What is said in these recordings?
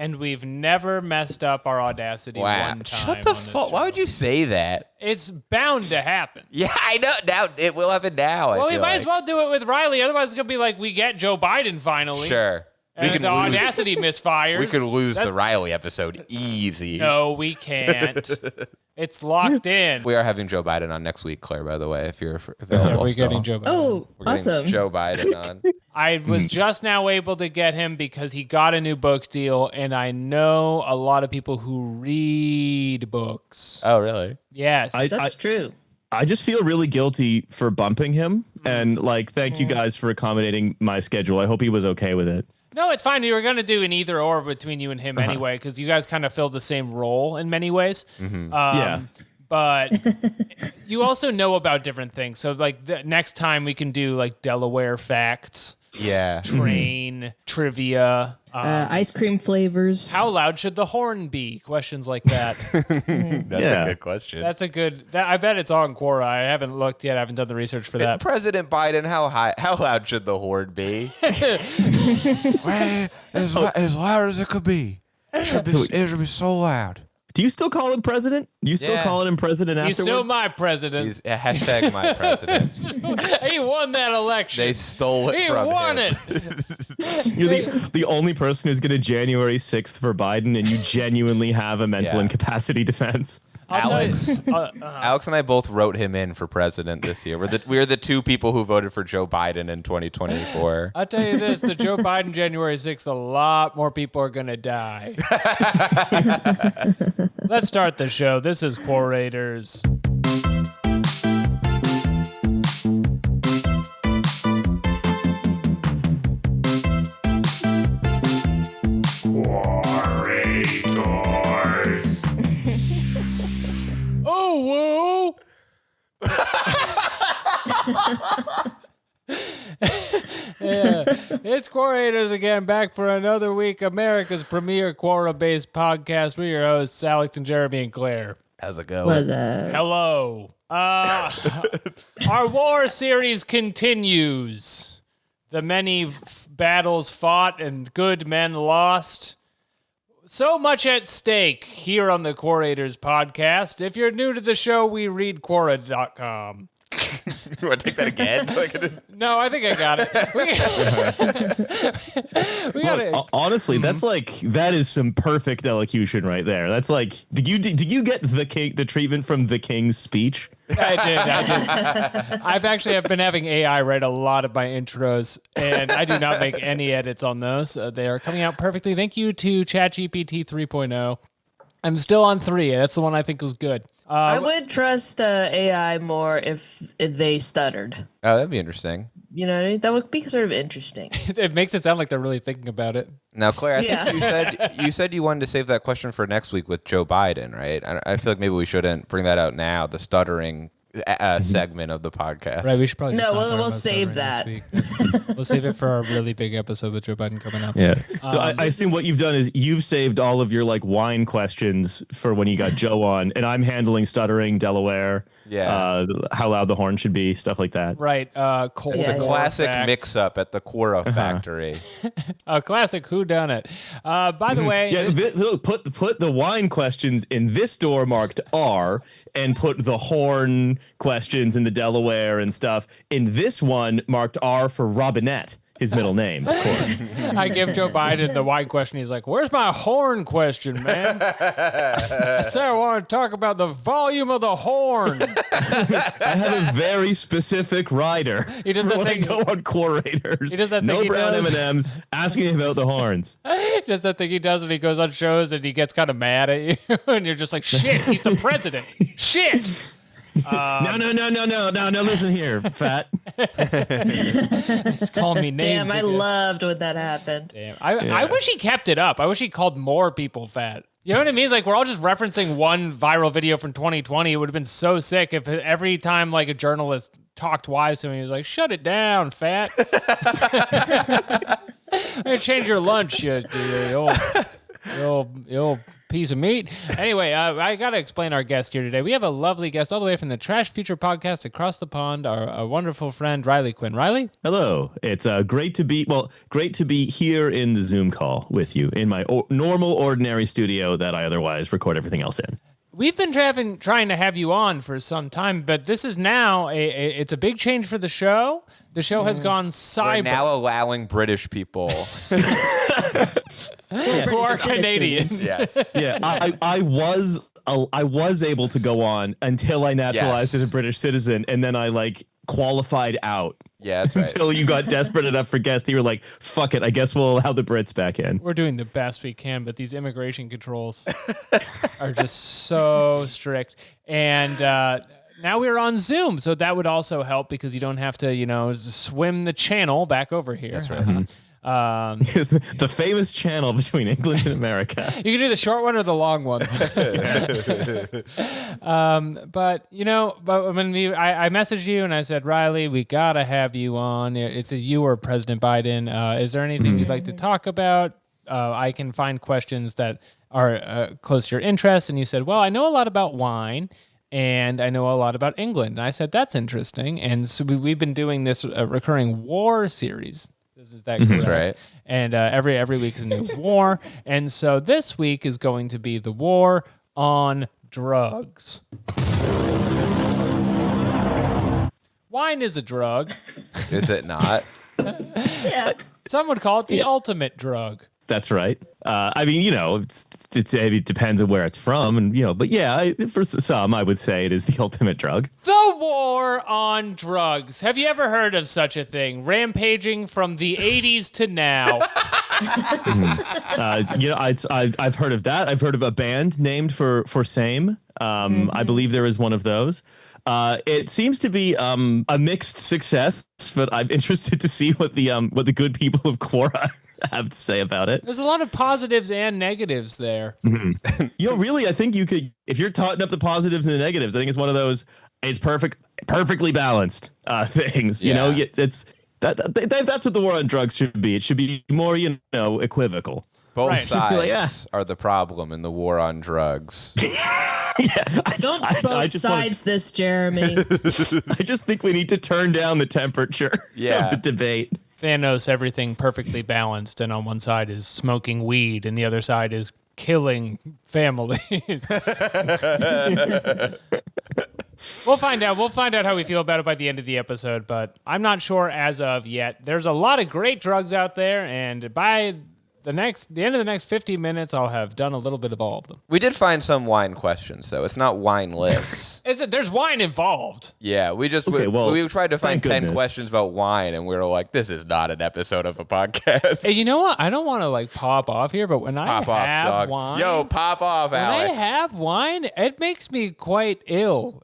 And we've never messed up our Audacity one time. Shut the fuck. Why would you say that? It's bound to happen. Yeah, I know. Now it will happen now. Well, we might as well do it with Riley. Otherwise, it's going to be like we get Joe Biden finally. Sure. And the Audacity misfires. We could lose the Riley episode easy. No, we can't. It's locked in. We are having Joe Biden on next week, Claire, by the way, if you're available. Yeah, we're getting Joe Biden. Oh, awesome. Joe Biden on. I was just now able to get him because he got a new book deal, and I know a lot of people who read books. Oh, really? Yes. That's true. I just feel really guilty for bumping him. And, thank you guys for accommodating my schedule. I hope he was okay with it. No, it's fine. You were going to do an either or between you and him anyway, because you guys kind of fill the same role in many ways. Yeah. But you also know about different things. So, next time we can do, Delaware facts. Yeah. Train, trivia. Ice cream flavors. How loud should the horn be? Questions like that. That's a good question. That's a good... I bet it's on Quora. I haven't looked yet. I haven't done the research for that. President Biden, how loud should the horn be? as loud as it could be. It should be so loud. Do you still call him president? You still calling him president afterward? He's still my president. He's hashtag my president. He won that election. They stole it from him. He won it. You're the only person who's going to January 6th for Biden, and you genuinely have a mental incapacity defense. Alex and I both wrote him in for president this year. We're the two people who voted for Joe Biden in 2024. I'll tell you this, the Joe Biden January 6th, a lot more people are going to die. Let's start the show. This is Quorators. Oh, woo! Yeah, it's Quorators again, back for another week. America's premier Quora-based podcast. We're your hosts, Alex and Jeremy and Claire. How's it going? What's up? Hello. Our war series continues. The many battles fought and good men lost. So much at stake here on the Quorators podcast. If you're new to the show, we read Quora.com. You want to take that again? No, I think I got it. We got it. Honestly, that is some perfect elocution right there. That's like, did you get the treatment from the King's speech? I did. I've been having AI write a lot of my intros, and I do not make any edits on those. They are coming out perfectly. Thank you to ChatGPT 3.0. I'm still on 3. That's the one I think was good. I would trust AI more if they stuttered. Oh, that'd be interesting. You know what I mean? That would be sort of interesting. It makes it sound like they're really thinking about it. Now, Claire, I think you said you wanted to save that question for next week with Joe Biden, right? I feel like maybe we shouldn't bring that out now, the stuttering segment of the podcast. Right, we should probably just we'll save that. We'll save it for our really big episode with Joe Biden coming up. Yeah. So I assume what you've done is you've saved all of your wine questions for when you got Joe on, and I'm handling stuttering, Delaware, how loud the horn should be, stuff like that. Right. It's a classic mix-up at the Quora factory. A classic whodunit. By the way, put the wine questions in this door marked R, and put the horn questions in the Delaware and stuff in this one marked R for Robinette, his middle name, of course. I give Joe Biden the wine question. He's like, "Where's my horn question, man?" I said I want to talk about the volume of the horn. I have a very specific rider. He does that thing. Go on Quorators. He does that no thing. brown M&Ms. Asking about the horns. He does that thing he does when he goes on shows and he gets kind of mad at you, and you're just like, "Shit, he's the president." Shit. No, listen here, fat. He's calling me names. Damn, I loved when that happened. Damn. I wish he kept it up. I wish he called more people fat. You know what I mean? Like, we're all just referencing one viral video from 2020. It would have been so sick if every time, a journalist talked wise to him, he was like, "Shut it down, fat." I'm gonna change your lunch, you old piece piece of meat. Anyway, I got to explain our guest here today. We have a lovely guest all the way from the Trash Future podcast across the pond, our wonderful friend, Riley Quinn. Riley? Hello. It's great to be here in the Zoom call with you in my normal, ordinary studio that I otherwise record everything else in. We've been trying to have you on for some time, but this is now it's a big change for the show. The show has gone cyber. We're now allowing British people. Who are Canadians. Yes. Yeah, I was able to go on until I naturalized as a British citizen, and then I qualified out. Yeah, that's right. Until you got desperate enough for guests, you were like, "Fuck it, I guess we'll allow the Brits back in." We're doing the best we can, but these immigration controls are just so strict. And now we're on Zoom, so that would also help because you don't have to, swim the channel back over here. That's right. The famous channel between England and America. You can do the short one or the long one. But when I messaged you and I said, Riley, we gotta have you on. It's you or President Biden. Is there anything you'd like to talk about? I can find questions that are close to your interest. And you said, well, I know a lot about wine. And I know a lot about England. And I said, that's interesting. And so we've been doing this recurring war series. Is that correct? That's right. And every week is a new war. And so this week is going to be the war on drugs. Wine is a drug. Is it not? Yeah. Some would call it the ultimate drug. That's right. It depends on where it's from, and but yeah, for some, I would say it is the ultimate drug. The war on drugs. Have you ever heard of such a thing? Rampaging from the 80s to now. I've heard of that. I've heard of a band named for same. I believe there is one of those. It seems to be a mixed success, but I'm interested to see what the good people of Quora have to say about it. There's a lot of positives and negatives there. Really, I think you could, if you're totting up the positives and the negatives, I think it's one of those, it's perfectly balanced things. Yeah. It's that's what the war on drugs should be. It should be more, equivocal. Both Right. sides are the problem in the war on drugs. Don't I both just sides this, Jeremy. I just think we need to turn down the temperature of the debate. Thanos, everything perfectly balanced, and on one side is smoking weed, and the other side is killing families. We'll find out. We'll find out how we feel about it by the end of the episode, but I'm not sure as of yet. There's a lot of great drugs out there, and by the end of the next 50 minutes, I'll have done a little bit of all of them. We did find some wine questions, though. It's not wineless. There's wine involved. Yeah, we just we tried to find 10 questions about wine, and we were like, this is not an episode of a podcast. Hey, you know what? I don't want to pop off here, but when I have wine, yo, pop off, Alex. When I have wine, it makes me quite ill.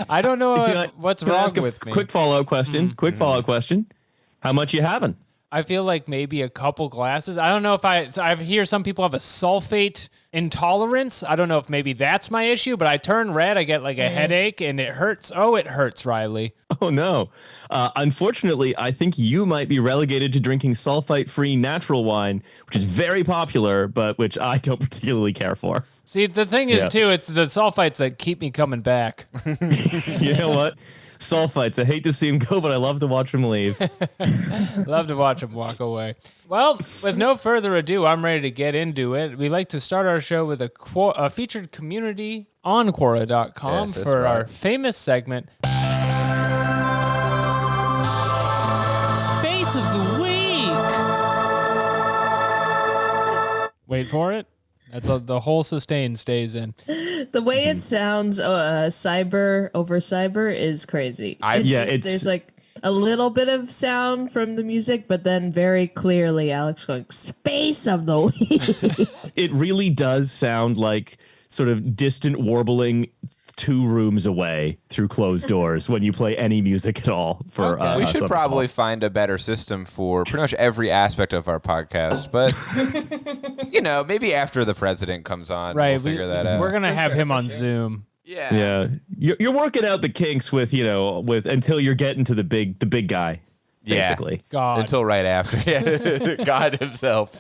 I don't know what's wrong with me. Quick follow-up question. How much you having? I feel like maybe a couple glasses. I don't know if I hear some people have a sulfate intolerance. I don't know if maybe that's my issue, but I turn red. I get a headache and it hurts. Oh, it hurts, Riley. Oh, no. Unfortunately, I think you might be relegated to drinking sulfite-free natural wine, which is very popular, but which I don't particularly care for. See, the thing is, too, it's the sulfites that keep me coming back. You know what? Sulfites. I hate to see him go, but I love to watch him leave. Love to watch him walk away. Well, with no further ado, I'm ready to get into it. We like to start our show with a featured community on Quora.com for our famous segment, Space of the Week. Wait for it. That's the whole sustain stays in. The way it sounds, cyber over cyber is crazy. There's a little bit of sound from the music, but then very clearly Alex going, Space of the Week. It really does sound like sort of distant warbling 2 rooms away through closed doors when you play any music at all. We should probably find a better system for pretty much every aspect of our podcast, but maybe after the president comes on, we'll figure that out. We're gonna have him on Zoom. Yeah. You're working out the kinks with until you're getting to the big guy. basically. God. Until right after. Yeah. God himself.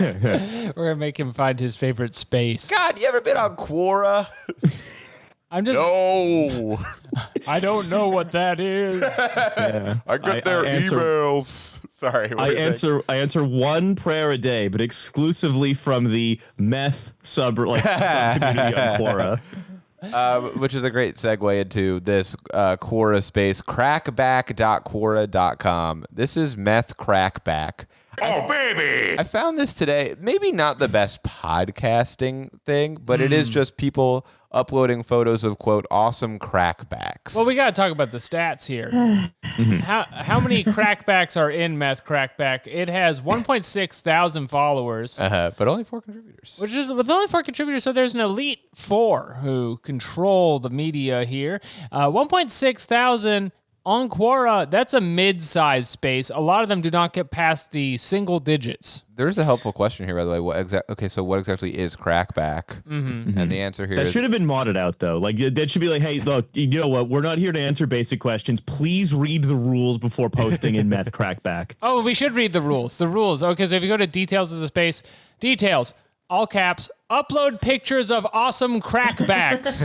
We're going to make him find his favorite space. God, you ever been on Quora? I'm just. No. I don't know what that is. Yeah. I got their emails. Sorry. I answer one prayer a day, but exclusively from the METH subcommunity on Quora. Which is a great segue into this Quora space, crackback.quora.com. This is METH CRACKBACK. Oh, baby! I found this today. Maybe not the best podcasting thing, but it is just people uploading photos of, quote, awesome crackbacks. Well, we got to talk about the stats here. How many crackbacks are in METH CRACKBACK? It has 1.6 thousand followers. But only 4 contributors. Which is with only 4 contributors, so there's an elite 4 who control the media here. 1.6 thousand on Quora. That's a mid-sized space. A lot of them do not get past the single digits. There's a helpful question here, by the way. What exactly is crackback? And the answer here that is... should have been modded out, though. Like, that should be like, hey, look, you know what? We're not here to answer basic questions. Please read the rules before posting in METH CRACKBACK. Oh, we should read the rules. The rules. Okay, so if you go to details of the space, details, all caps, upload pictures of awesome crackbacks.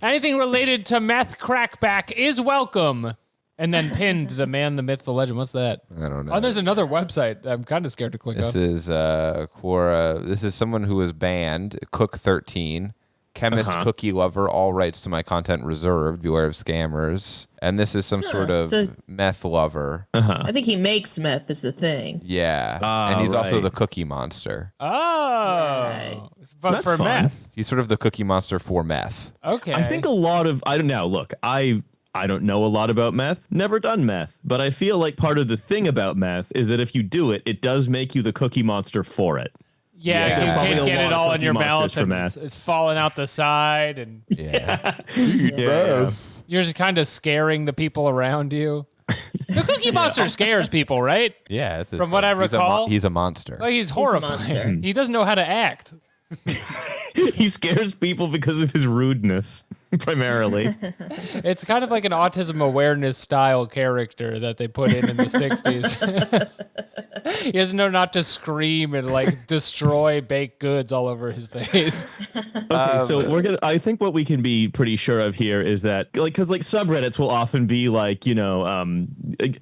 Anything related to METH CRACKBACK is welcome. And then pinned the man, the myth, the legend. What's that? I don't know. Oh, there's another website. I'm kind of scared to click This on. is Quora. This is someone who was banned, Cook13, chemist, cookie lover, all rights to my content reserved, beware of scammers. And this is some sort of meth lover. I think he makes meth is the thing. Yeah. And he's also the cookie monster. Oh. Right. But That's for fun. meth. He's sort of the cookie monster for meth. Okay. I think a lot of, I don't know, look, I don't know a lot about meth, never done meth, but I feel like part of the thing about meth is that if you do it, it does make you the cookie monster for it. Yeah, Yeah. you Probably can't a get lot it of all in Cookie your Monsters mouth for and meth. it's falling out the side and Yeah. you're just kind of scaring the people around you. The Cookie Monster scares people, right? Yeah. That's his From what thing. I recall- he's a monster. Like he's He's a horrifying. monster. He doesn't know how to act. He scares people because of his rudeness, primarily. It's kind of like an autism awareness style character that they put in the 60s. He doesn't know not to scream and like destroy baked goods all over his face. Okay, so I think what we can be pretty sure of here is that, like, because like subreddits will often be like, you know,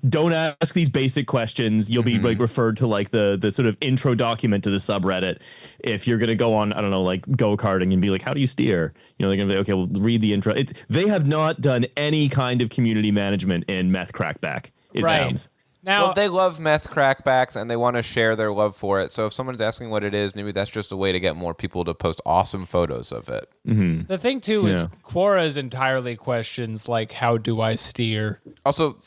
don't ask these basic questions. You'll be like referred to like the sort of intro document to the subreddit. If you're gonna go on, I don't know, like go-karting and be like, how do you steer? You know, they're gonna be okay. Well, read the intro. They have not done any kind of community management in METH CRACKBACK. It sounds. Now, Well, they love meth crackbacks and they want to share their love for it. So if someone's asking what it is, maybe that's just a way to get more people to post awesome photos of it. the thing too is Yeah. Quora is entirely questions like, how do I steer? Also,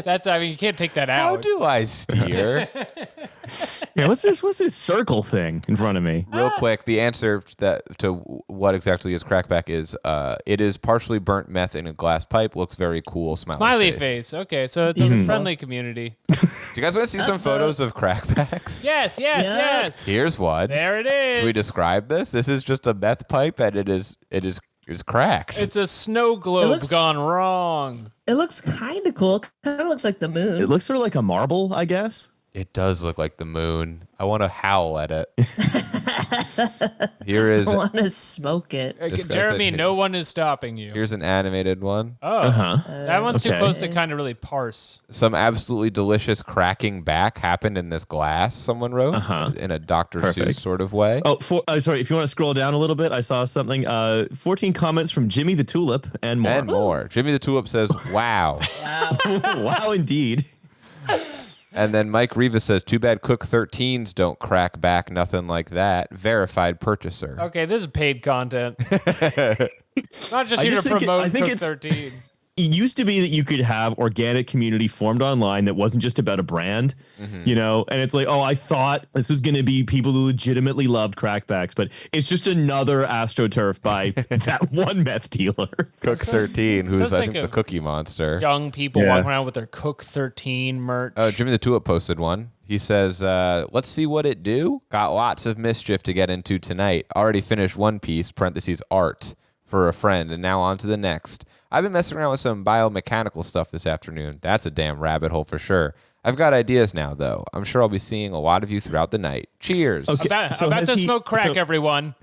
That's, I mean, you can't take that how out. do I steer? Yeah, what's this circle thing in front of me? Real quick, the answer to what exactly is crackback is it is partially burnt meth in a glass pipe. Looks very cool. Smiley face. Okay, so it's a friendly community. Do you guys want to see some photos of crackbacks? Yes. Here's one. There it is. Should we describe this? This is just a meth pipe, and it is cracked. It's a snow globe looks- gone wrong. It looks kind of cool. Kind of looks like the moon. It looks sort of like a marble, I guess. It does look like the moon. I want to howl at it. Here is I want to smoke it. This guy Jeremy, said- no one is stopping you. here's an animated one. Oh, that one's too okay. close to kind of really parse. Some absolutely delicious cracking back happened in this glass. Someone wrote in a Dr. Seuss Perfect. sort of way. Oh, sorry. If you want to scroll down a little bit, I saw something. 14 comments from Jimmy the Tulip and more. And more. Jimmy the Tulip says, "Wow." Wow, indeed. And then Mike Rivas says, "Too bad Cook 13s don't crack back. Nothing like that. Verified purchaser." Okay, this is paid content. Not just I here just to think promote I think Cook it's 13. It used to be that you could have organic community formed online that wasn't just about a brand, you know, and it's like, oh, I thought this was going to be people who legitimately loved crackbacks, but it's just another AstroTurf by that one meth dealer. Cook 13, who's sounds I like think a- the Cookie Monster. Young people Yeah. walking around with their Cook 13 merch. Oh, Jimmy the Tulip posted one. He says, let's see what it do. Got lots of mischief to get into tonight. Already finished one piece, parentheses, art, for a friend, and now on to the next. I've been messing around with some biomechanical stuff this afternoon. That's a damn rabbit hole for sure. I've got ideas now, though. I'm sure I'll be seeing a lot of you throughout the night. Cheers. Okay. About to smoke crack, everyone.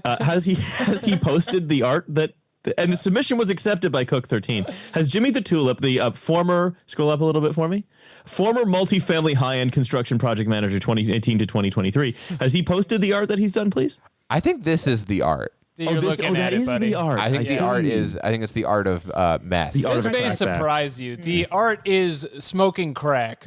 Has he posted the art that? And the submission was accepted by Cook 13. Has Jimmy the Tulip, the former, scroll up a little bit for me, former multifamily high-end construction project manager 2018 to 2023, has he posted the art that he's done, please? I think this is the art. That is the art. I think I think it's the art of meth. This may surprise you. The art is smoking crack.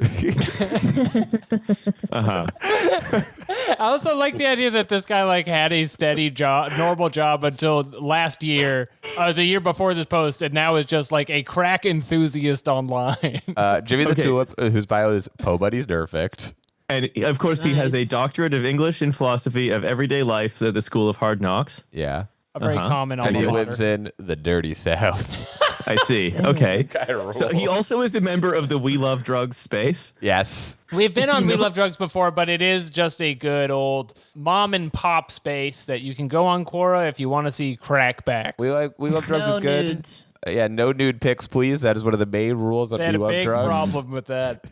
I also like the idea that this guy like had a steady job, normal job until last year, the year before this post, and now is just like a crack enthusiast online. Jimmy the Tulip, whose bio is Po Buddy's Perfect. And of course, he has a doctorate of English and philosophy of everyday life at the School of Hard Knocks. Yeah. A very common alma And he mater. lives in the dirty South. I see. Okay. So he also is a member of the We Love Drugs space. Yes. We've been on We Love Drugs before, but it is just a good old mom and pop space that you can go on Quora if you want to see crackbacks. We Love Drugs is good. Nudes. Yeah, no nude pics, please. That is one of the main rules of They had We a Love big Drugs. problem with that.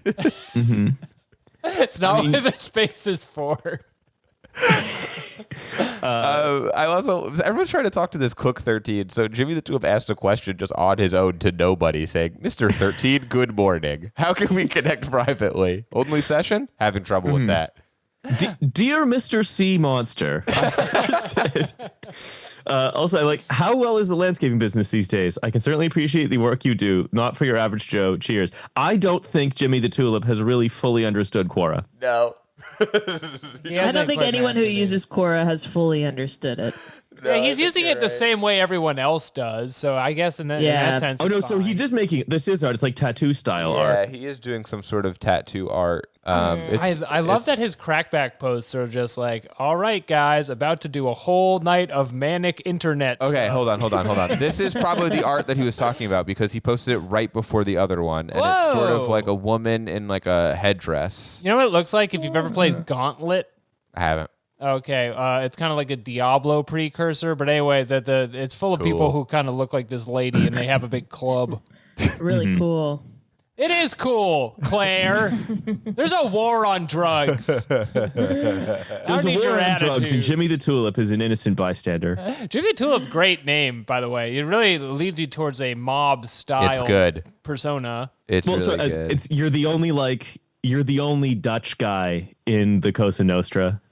It's not what the space is for. Everyone's trying to talk to this Cook 13. So Jimmy the Tulip asked a question just on his own to nobody, saying, "Mr. 13, good morning. How can we connect privately? Only session? Having trouble with that." Dear Mr. Sea Monster, also, I like, how well is the landscaping business these days? I can certainly appreciate the work you do. Not for your average Joe. Cheers. I don't think Jimmy the Tulip has really fully understood Quora. No. I don't think anyone who uses Quora has fully understood it. Yeah, he's using it the same way everyone else does. So I guess in that sense. Oh no, it's so fine. he's just making this is art. It's like tattoo style art. Yeah, he is doing some sort of tattoo art. I love that his crackback posts are just like, all right, guys, about to do a whole night of manic internet Okay, stuff. hold on. This is probably the art that he was talking about because he posted it right before the other one. And it's sort of like a woman in like a headdress. You know what it looks like if you've ever played Gauntlet? I haven't. Okay, it's kind of like a Diablo precursor, but anyway, it's full of people who kind of look like this lady, and they have a big club. Really cool. It is cool, Claire. There's a war on drugs. There's a war on drugs, and Jimmy the Tulip is an innocent bystander. Jimmy the Tulip, great name, by the way. It really leads you towards a mob style. It's good. Persona. It's really good. You're the only Dutch guy in the Cosa Nostra.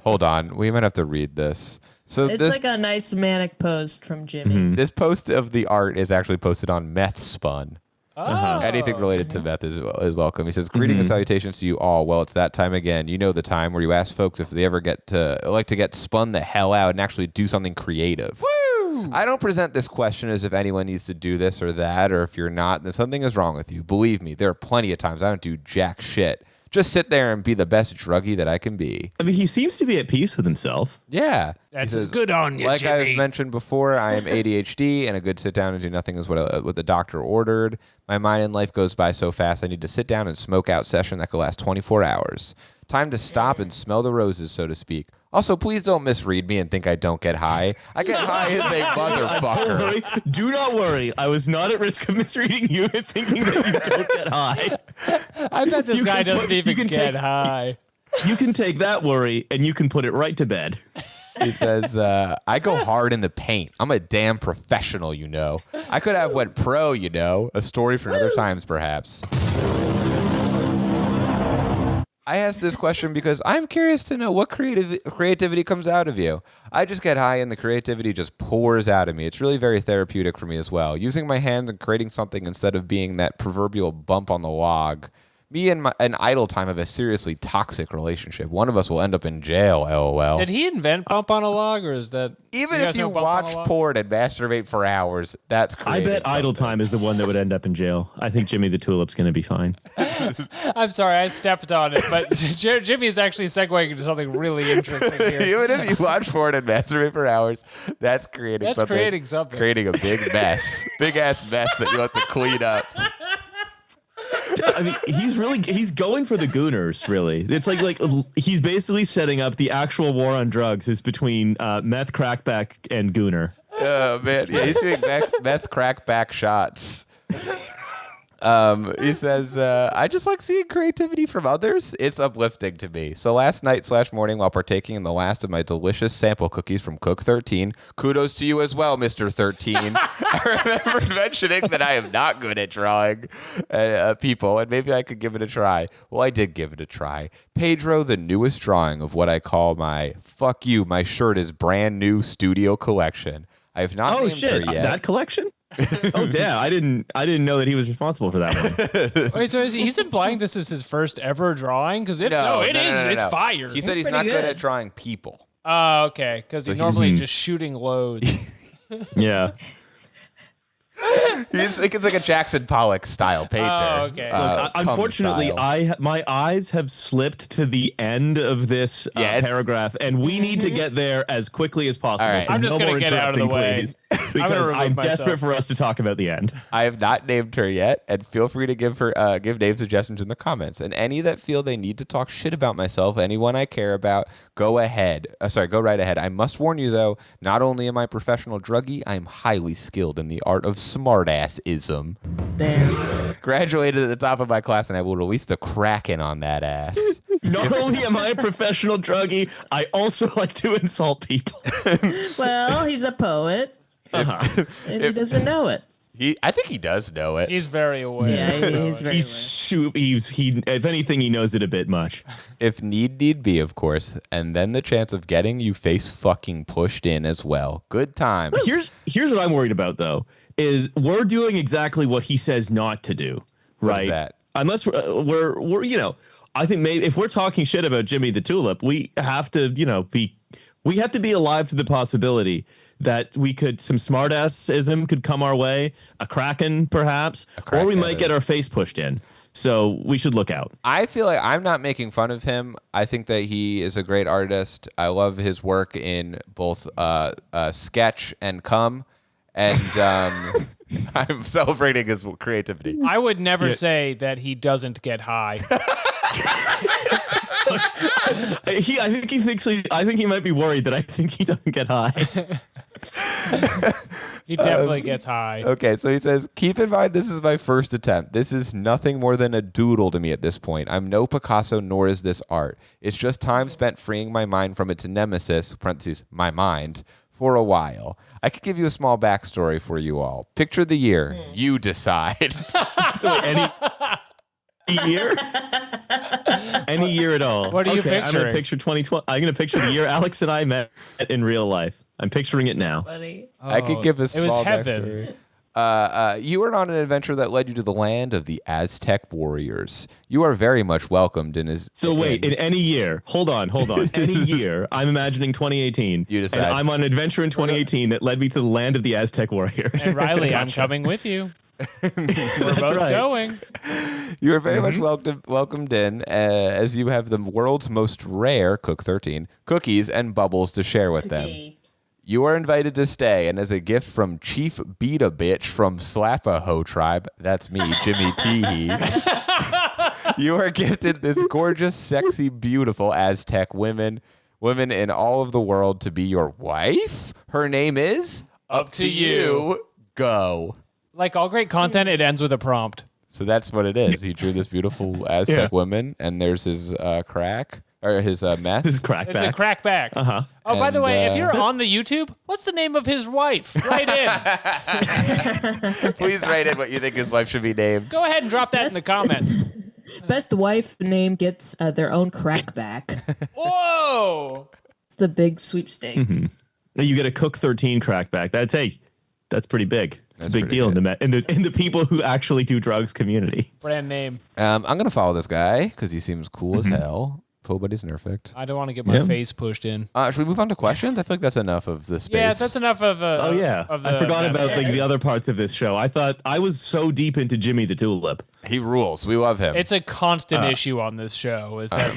Hold on, we might have to read this. So It's like a nice manic post from Jimmy. this post of the art is actually posted on Meth Spun. Anything related to meth is welcome. He says, "Greetings and salutations to you all. Well, it's that time again. You know the time where you ask folks if they ever get spun the hell out and actually do something creative." Woo! I don't present this question as if anyone needs to do this or that, or if you're not, then something is wrong with you. Believe me, there are plenty of times I don't do jack shit. Just sit there and be the best druggie that I can be. I mean, he seems to be at peace with himself. Yeah. That's good on you, like Jimmy. I've mentioned before, I am ADHD, and a good sit down and do nothing is what the doctor ordered. My mind and life goes by so fast, I need to sit down and smoke out session that could last 24 hours. Time to stop and smell the roses, so to speak. Also, please don't misread me and think I don't get high. I get high as a motherfucker. Do not worry. I was not at risk of misreading you and thinking that you don't get high. I bet this guy doesn't even get high. You can take that worry and you can put it right to bed. He says, I go hard in the paint. I'm a damn professional, you know. I could have went pro, you know. A story for other times, perhaps. I asked this question because I'm curious to know what creativity comes out of you. I just get high and the creativity just pours out of me. It's really very therapeutic for me as well. Using my hands and creating something instead of being that proverbial bump on the log. Me and an idle time have a seriously toxic relationship. One of us will end up in jail, LOL. Did he invent bump on a log, or is that... Even if you watch porn and masturbate for hours, that's creative. I bet idle time is the one that would end up in jail. I think Jimmy the Tulip's going to be fine. I'm sorry, I stepped on it, but Jimmy is actually segueing into something really interesting here. Even if you watch porn and masturbate for hours, that's creating something. That's creating something. Creating a big mess. Big-ass mess that you have to clean up. I mean, he's going for the gooners, really. It's like he's basically setting up the actual war on drugs is between meth, crackback, and gooner. Oh, man. Yeah, he's doing meth crackback shots. He says, I just like seeing creativity from others. It's uplifting to me. So last night/morning, while partaking in the last of my delicious sample cookies from Cook 13, kudos to you as well, Mr. 13. I remember mentioning that I am not good at drawing people, and maybe I could give it a try. Well, I did give it a try. Pedro, the newest drawing of what I call my fuck you, my shirt is brand new studio collection. I have not named her yet. That collection? Oh damn! I didn't know that he was responsible for that one. Wait, so he's implying this is his first ever drawing? Because if so, it is. It's fire. He said he's not good at drawing people. Oh, okay. Because he's normally just shooting loads. Yeah. He's like a Jackson Pollock style painter. Oh, okay. Look, unfortunately, my eyes have slipped to the end of this paragraph, and we need to get there as quickly as possible. Right. So I'm just going to get out of the way. Please, because I'm desperate for us to talk about the end. I have not named her yet, and feel free to give name suggestions in the comments. And any that feel they need to talk shit about myself, anyone I care about, go ahead. Go right ahead. I must warn you, though, not only am I a professional druggie, I am highly skilled in the art of smartass-ism. Damn. Graduated at the top of my class, and I will release the Kraken on that ass. Not only am I a professional druggie, I also like to insult people. Well, he's a poet. And he doesn't know it. I think he does know it. He's very aware. Yeah, he's very aware. If anything, he knows it a bit much. If need be, of course, and then the chance of getting you face fucking pushed in as well. Good times. Here's what I'm worried about, though, is we're doing exactly what he says not to do, right? What is that? Unless we're I think maybe if we're talking shit about Jimmy the Tulip, we have to be alive to the possibility that some smartassism could come our way, a Kraken perhaps, or we might get our face pushed in. So we should look out. I feel like I'm not making fun of him. I think that he is a great artist. I love his work in both sketch and cum, and I'm celebrating his creativity. I would never say that he doesn't get high. I think he might be worried that I think he doesn't get high. He definitely gets high. Okay, so he says, keep in mind this is my first attempt. This is nothing more than a doodle to me at this point. I'm no Picasso, nor is this art. It's just time spent freeing my mind from its nemesis, parentheses, my mind, for a while. I could give you a small backstory for you all. Picture the year. You decide. So any year? Any year at all. What are you picturing? I'm going to picture 2012. I'm going to picture the year Alex and I met in real life. I'm picturing it now. Buddy. I could give a small it was heaven. backstory. You were on an adventure that led you to the land of the Aztec warriors. You are very much welcomed in his... So wait, in any year, hold on. Any year, I'm imagining 2018. You decide. And I'm on an adventure in 2018 that led me to the land of the Aztec warriors. And Riley, I'm coming with you. We're both going. You are very much welcomed in, as you have the world's most rare, Cook 13, cookies and bubbles to share with them. You are invited to stay, and as a gift from Chief Beat-a Bitch from Slap-a-Ho Tribe, that's me, Jimmy Teehee, you are gifted this gorgeous, sexy, beautiful Aztec women in all of the world to be your wife. Her name is... Up to you. Go. Like all great content, it ends with a prompt. So that's what it is. He drew this beautiful Aztec woman, and there's his crack, or his meth. This is crackback. It's a crackback. Uh-huh. Oh, by the way, if you're on the YouTube, what's the name of his wife? Write in. Please write in what you think his wife should be named. Go ahead and drop that in the comments. Best wife name gets their own crackback. Whoa! It's the big sweepstakes. Mm-hmm. You get a Cook 13 crackback. That's pretty big. It's a big deal in the people who actually do drugs community. Brand name. I'm going to follow this guy because he seems cool as hell. Nobody's nerfed. I don't want to get my face pushed in. Should we move on to questions? I feel like that's enough of the space. Yeah, that's enough of... I forgot about the other parts of this show. I thought I was so deep into Jimmy the Tulip. He rules. We love him. It's a constant issue on this show. Is that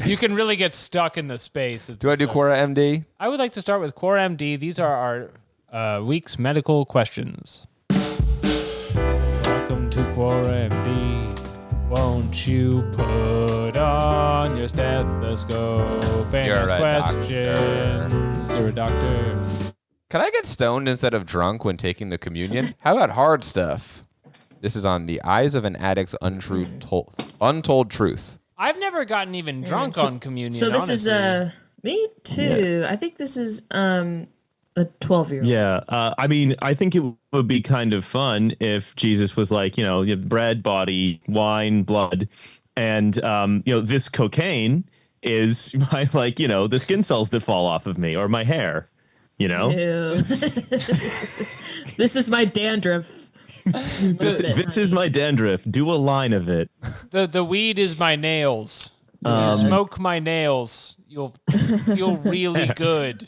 you can really get stuck in the space. Do I do Quora MD? I would like to start with Quora MD. These are our week's medical questions. Welcome to Quora MD. Won't you put on your stethoscope and You're ask a questions? You're a doctor. Can I get stoned instead of drunk when taking the communion? How about hard stuff? This is on the Eyes of an Addict's Untold Truth. I've never gotten even drunk on communion. So this honestly. is me too. Yeah. I think this is a 12-year-old. Yeah, I mean, I think it would be kind of fun if Jesus was like, you have bread, body, wine, blood, and this cocaine is my the skin cells that fall off of me or my hair. Ew. This is my dandruff. This is my dandruff. Do a line of it. The weed is my nails. If you smoke my nails, you'll feel really good.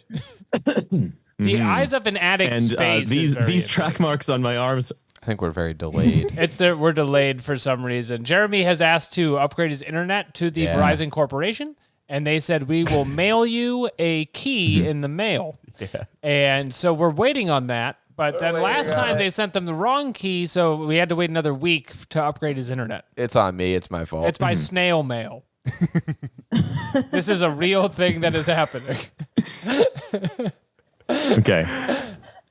The Eyes of an Addict and space. These track marks on my arms. I think we're very delayed. We're delayed for some reason. Jeremy has asked to upgrade his internet to the Verizon Corporation, and they said we will mail you a key in the mail. Yeah. And so we're waiting on that. But then last time they sent them the wrong key, so we had to wait another week to upgrade his internet. It's on me. It's my fault. It's by snail mail. This is a real thing that is happening. Okay.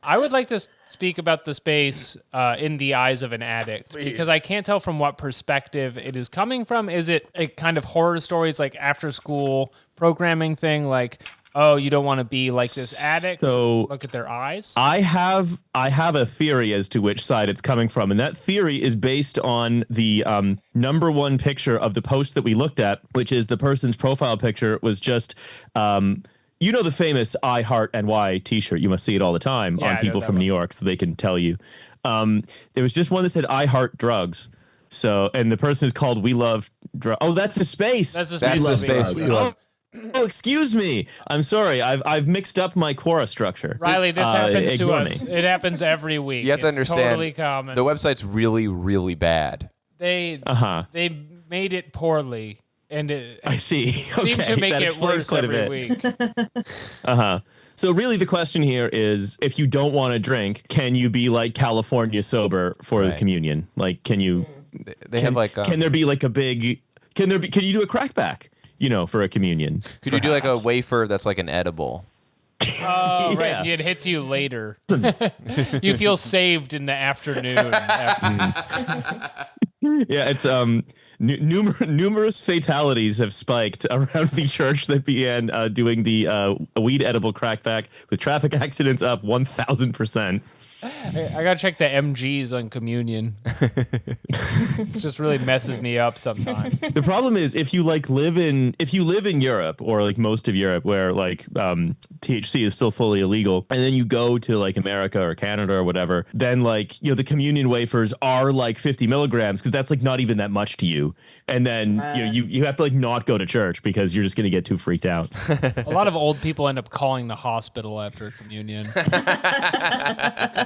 I would like to speak about the space in the eyes of an addict, because I can't tell from what perspective it is coming from. Is it a kind of horror stories, like after school programming thing, like, oh, you don't want to be like this addict? So look at their eyes. I have a theory as to which side it's coming from, and that theory is based on the number one picture of the post that we looked at, which is the person's profile picture was just the famous I Heart NY t-shirt. You must see it all the time on people from New York, so they can tell you. There was just one that said I Heart Drugs. So, and the person is called We Love Drugs. Oh, that's a space. That's a space. We love. Oh, excuse me. I'm sorry. I've mixed up my Quora structure. Riley, this happens to us. It happens every week. You have to understand. Totally common. The website's really, really bad. They made it poorly, and I see. Seem to make it worse every week. So really, the question here is: if you don't want to drink, can you be like California sober for the communion? Like, can you? Can there be like a big? Can you do a crackback? For a communion. Could you do like a wafer that's like an edible? Oh, right. It hits you later. You feel saved in the afternoon. Yeah, it's numerous fatalities have spiked around the church that began doing the weed edible crackback, with traffic accidents up 1,000%. I gotta check the MGs on communion. It just really messes me up sometimes. The problem is if you live in Europe, or like most of Europe, where like THC is still fully illegal, and then you go to like America or Canada or whatever, then the communion wafers are like 50 milligrams, because that's like not even that much to you, and then you have to like not go to church because you're just gonna get too freaked out. A lot of old people end up calling the hospital after communion.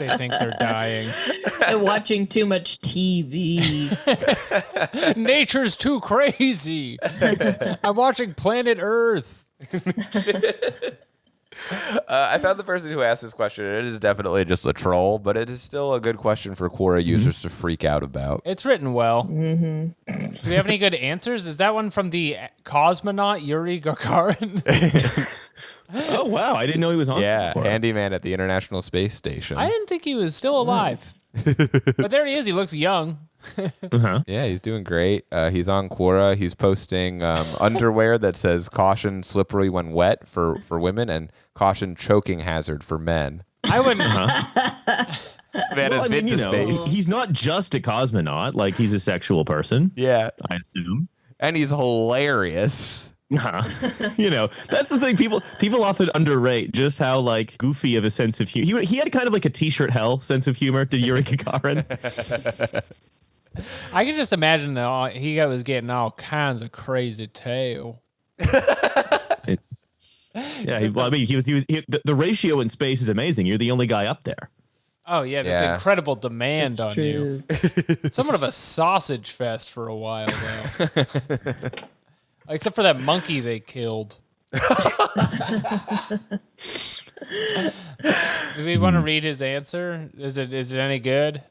They think they're dying. And watching too much TV. Nature's too crazy. I'm watching Planet Earth. I found the person who asked this question. It is definitely just a troll, but it is still a good question for Quora users to freak out about. It's written well. Do we have any good answers? Is that one from the cosmonaut Yuri Gagarin? Oh, wow. I didn't know he was on. Yeah, handyman at the International Space Station. I didn't think he was still alive. But there he is. He looks young. Yeah, he's doing great. He's on Quora. He's posting underwear that says caution slippery when wet for women and caution choking hazard for men. I wouldn't. Man has been to space. He's not just a cosmonaut. Like, he's a sexual person. Yeah. I assume. And he's hilarious. That's the thing people often underrate, just how like goofy of a sense of humor. He had kind of like a t-shirt hell sense of humor to Yuri Gagarin. I can just imagine that he was getting all kinds of crazy tail. The ratio in space is amazing. You're the only guy up there. Oh yeah, that's incredible demand on true. You. Somewhat of a sausage fest for a while though. Except for that monkey they killed. Do we want to read his answer? Is it any good?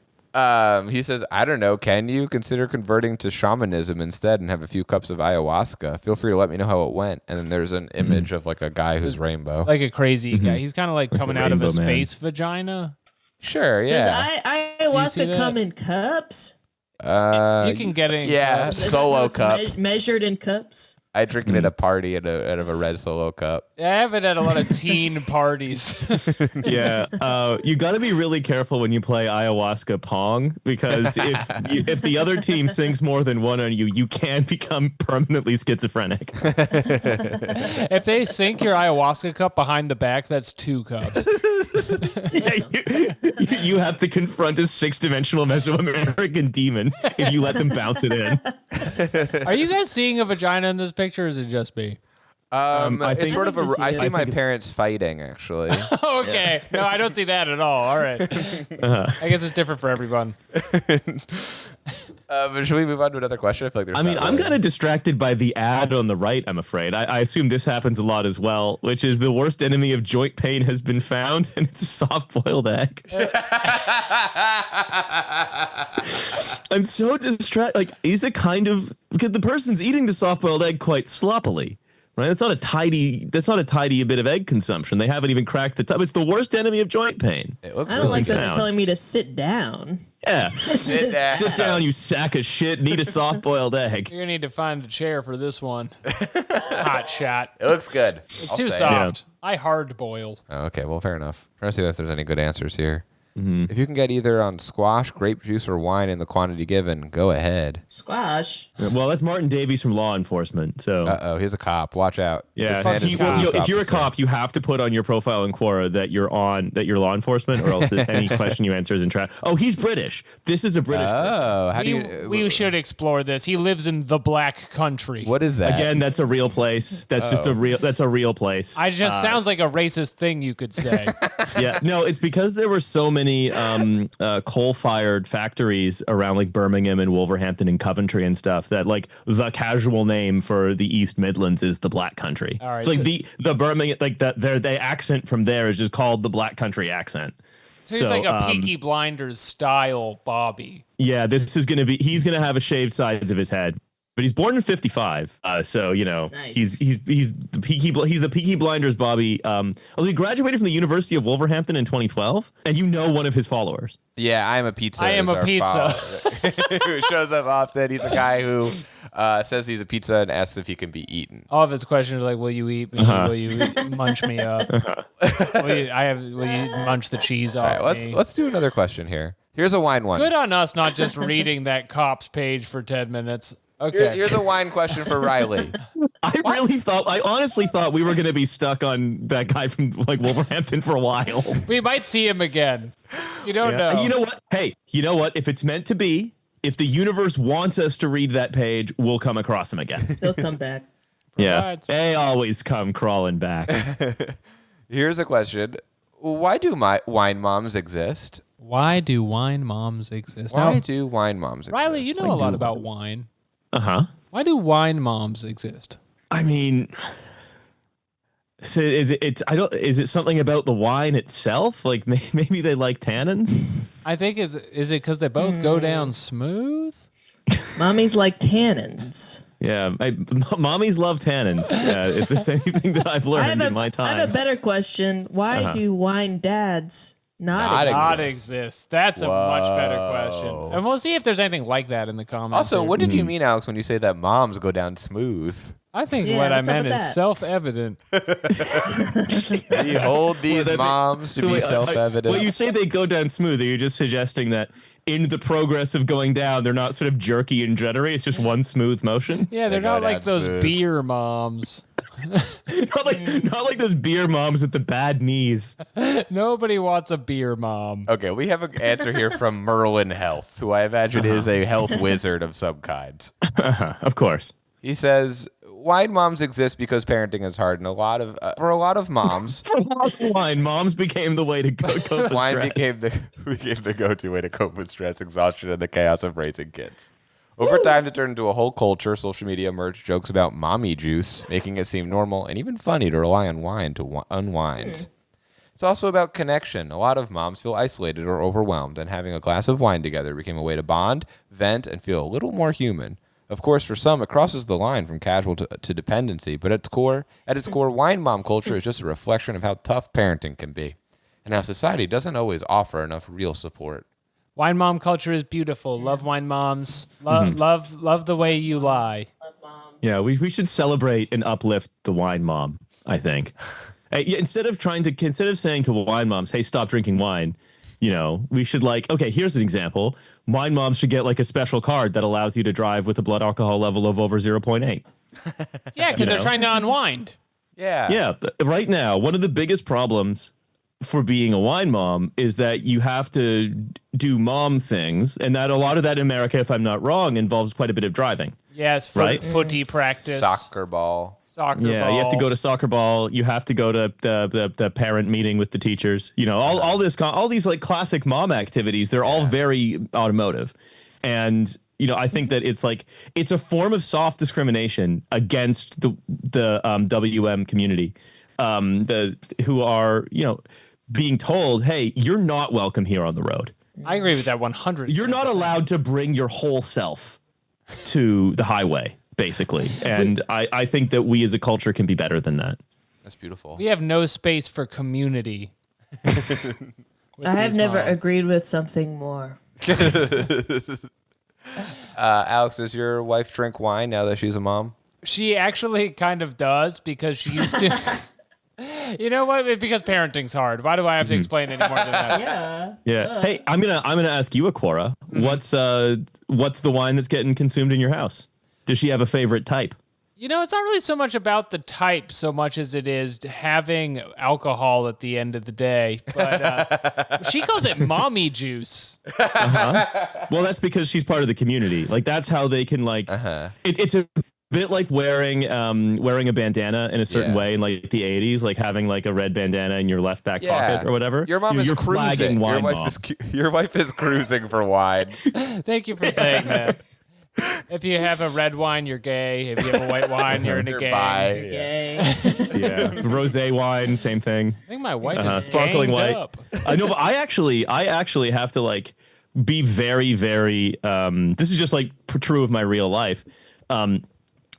He says, I don't know. Can you consider converting to shamanism instead and have a few cups of ayahuasca? Feel free to let me know how it went. And then there's an image of like a guy who's rainbow. Like a crazy guy. He's kind of like coming out of a space vagina. Sure, yeah. Does ayahuasca come in cups? You can get it in cups. Solo cup. Measured in cups? I drink it at a party out of a red Solo cup. Yeah, I have it at a lot of teen parties. Yeah, you got to be really careful when you play ayahuasca pong, because if the other team sinks more than one on you, you can become permanently schizophrenic. If they sink your ayahuasca cup behind the back, that's 2 cups. You have to confront a 6-dimensional Mesoamerican demon if you let them bounce it in. Are you guys seeing a vagina in this picture, or is it just me? It's sort of I see my parents fighting, actually. Okay. No, I don't see that at all. All right. I guess it's different for everyone. But should we move on to another question? I feel like there's I'm kind of distracted by the ad on the right, I'm afraid. I assume this happens a lot as well, which is the worst enemy of joint pain has been found, and it's a soft-boiled egg. I'm so distracted. Like, is it kind of... Because the person's eating the soft-boiled egg quite sloppily. Right, that's not a tidy bit of egg consumption. They haven't even cracked the top. It's the worst enemy of joint pain. It looks I don't like that they're telling me to sit down. Yeah, sit down, you sack of shit. And eat a soft-boiled egg. You're gonna need to find a chair for this one. Hot shot. It looks good. It's too soft. Yeah. I hard boil. Oh, okay, well, fair enough. Trying to see if there's any good answers here. If you can get either on squash, grape juice, or wine in the quantity given, go ahead. Squash. Well, that's Martin Davies from Law Enforcement. So, he's a cop. Watch out. Yeah, if you're a cop, you have to put on your profile in Quora that you're law enforcement, or else any question you answer is in trap. Oh, he's British. This is a British person. We should explore this. He lives in the Black Country. What is that? Again, that's a real place. That's just a real place. It just sounds like a racist thing you could say. Yeah, no, it's because there were so many coal-fired factories around like Birmingham and Wolverhampton and Coventry and stuff that like the casual name for the East Midlands is the Black Country. All right, so like the Birmingham, like the accent from there is just called the Black Country accent. So it's like a Peaky Blinders style Bobby. Yeah, he's gonna have a shaved sides of his head. But he's born in 55, so you know nice. he's the Peaky Blinders Bobby. He graduated from the University of Wolverhampton in 2012, and you know one of his followers. Yeah, I am a pizza. I am a pizza. Who shows up often. He's a guy who says he's a pizza and asks if he can be eaten. All of his questions are like, "Will you eat me? Will you munch me up? Will you munch the cheese off me?" Let's do another question here. Here's a wine one. Good on us, not just reading that cop's page for 10 minutes. Okay. Here's a wine question for Riley. I honestly thought we were going to be stuck on that guy from like Wolverhampton for a while. We might see him again. You don't know. You know what? Hey, you know what? If it's meant to be, if the universe wants us to read that page, we'll come across him again. He'll come back. Yeah. They always come crawling back. Here's a question. Why do wine moms exist? Why do wine moms exist? Why do wine moms exist? Riley, you know a lot about wine. Uh-huh. Why do wine moms exist? I mean, so is it something about the wine itself? Like maybe they like tannins? I think is it because they both go down smooth? Mommies like tannins. Yeah, mommies love tannins. Yeah, if there's anything that I've learned in my time. I have a better question. Why do wine dads not exist? That's a much better question. And we'll see if there's anything like that in the comments. Also, what did you mean, Alex, when you say that moms go down smooth? I think what I meant is self-evident. You hold these moms to be self-evident. Well, you say they go down smooth. Are you just suggesting that in the progress of going down, they're not sort of jerky and juddery? It's just one smooth motion? Yeah, they're not like those beer moms. not like those beer moms with the bad knees. Nobody wants a beer mom. Okay, we have an answer here from Merlin Health, who I imagine is a health wizard of some kind. Of course. He says, wine moms exist because parenting is hard, and for a lot of moms, wine moms became the way to cope with wine stress. became the go-to way to cope with stress, exhaustion, and the chaos of raising kids. Over time, it turned into a whole culture. Social media emerged jokes about mommy juice, making it seem normal and even funny to rely on wine to unwind. It's also about connection. A lot of moms feel isolated or overwhelmed, and having a glass of wine together became a way to bond, vent, and feel a little more human. Of course, for some, it crosses the line from casual to dependency, but at its core, wine mom culture is just a reflection of how tough parenting can be, and how society doesn't always offer enough real support. Wine mom culture is beautiful. Love wine moms. Love the way you lie. Yeah, we should celebrate and uplift the wine mom, I think. Instead of saying to wine moms, hey, stop drinking wine, we should okay, here's an example. Wine moms should get a special card that allows you to drive with a blood alcohol level of over 0.8. Yeah, because they're trying to unwind. Yeah. Yeah. Right now, one of the biggest problems for being a wine mom is that you have to do mom things, and that a lot of that in America, if I'm not wrong, involves quite a bit of driving. Yes, footy practice. Soccer ball. Yeah, you have to go to soccer ball. You have to go to the parent meeting with the teachers. All these classic mom activities. They're all very automotive, and I think that it's a form of soft discrimination against the WM community, who are being told, hey, you're not welcome here on the road. I agree with that 100%. You're not allowed to bring your whole self to the highway. Basically. And I think that we as a culture can be better than that. That's beautiful. We have no space for community. I have never agreed with something more. Alex, does your wife drink wine now that she's a mom? She actually kind of does, because she used to. You know what? Because parenting's hard. Why do I have to explain any more than that? Yeah. Hey, I'm gonna ask you a Quora. What's the wine that's getting consumed in your house? Does she have a favorite type? It's not really so much about the type so much as it is having alcohol at the end of the day. But she calls it mommy juice. Well, that's because she's part of the community. That's how they can it's a bit like wearing a bandana in a certain way in the 80s, having a red bandana in your left back pocket or whatever. Your mom is cruising. Wine Your wife is cruising for wine. Thank you for saying that. If you have a red wine, you're gay. If you have a white wine, you're in a gay. Gay. Yeah, rosé wine, same thing. I think my wife is sparkling white. Up. I know, but I actually have to be very, very. This is just true of my real life,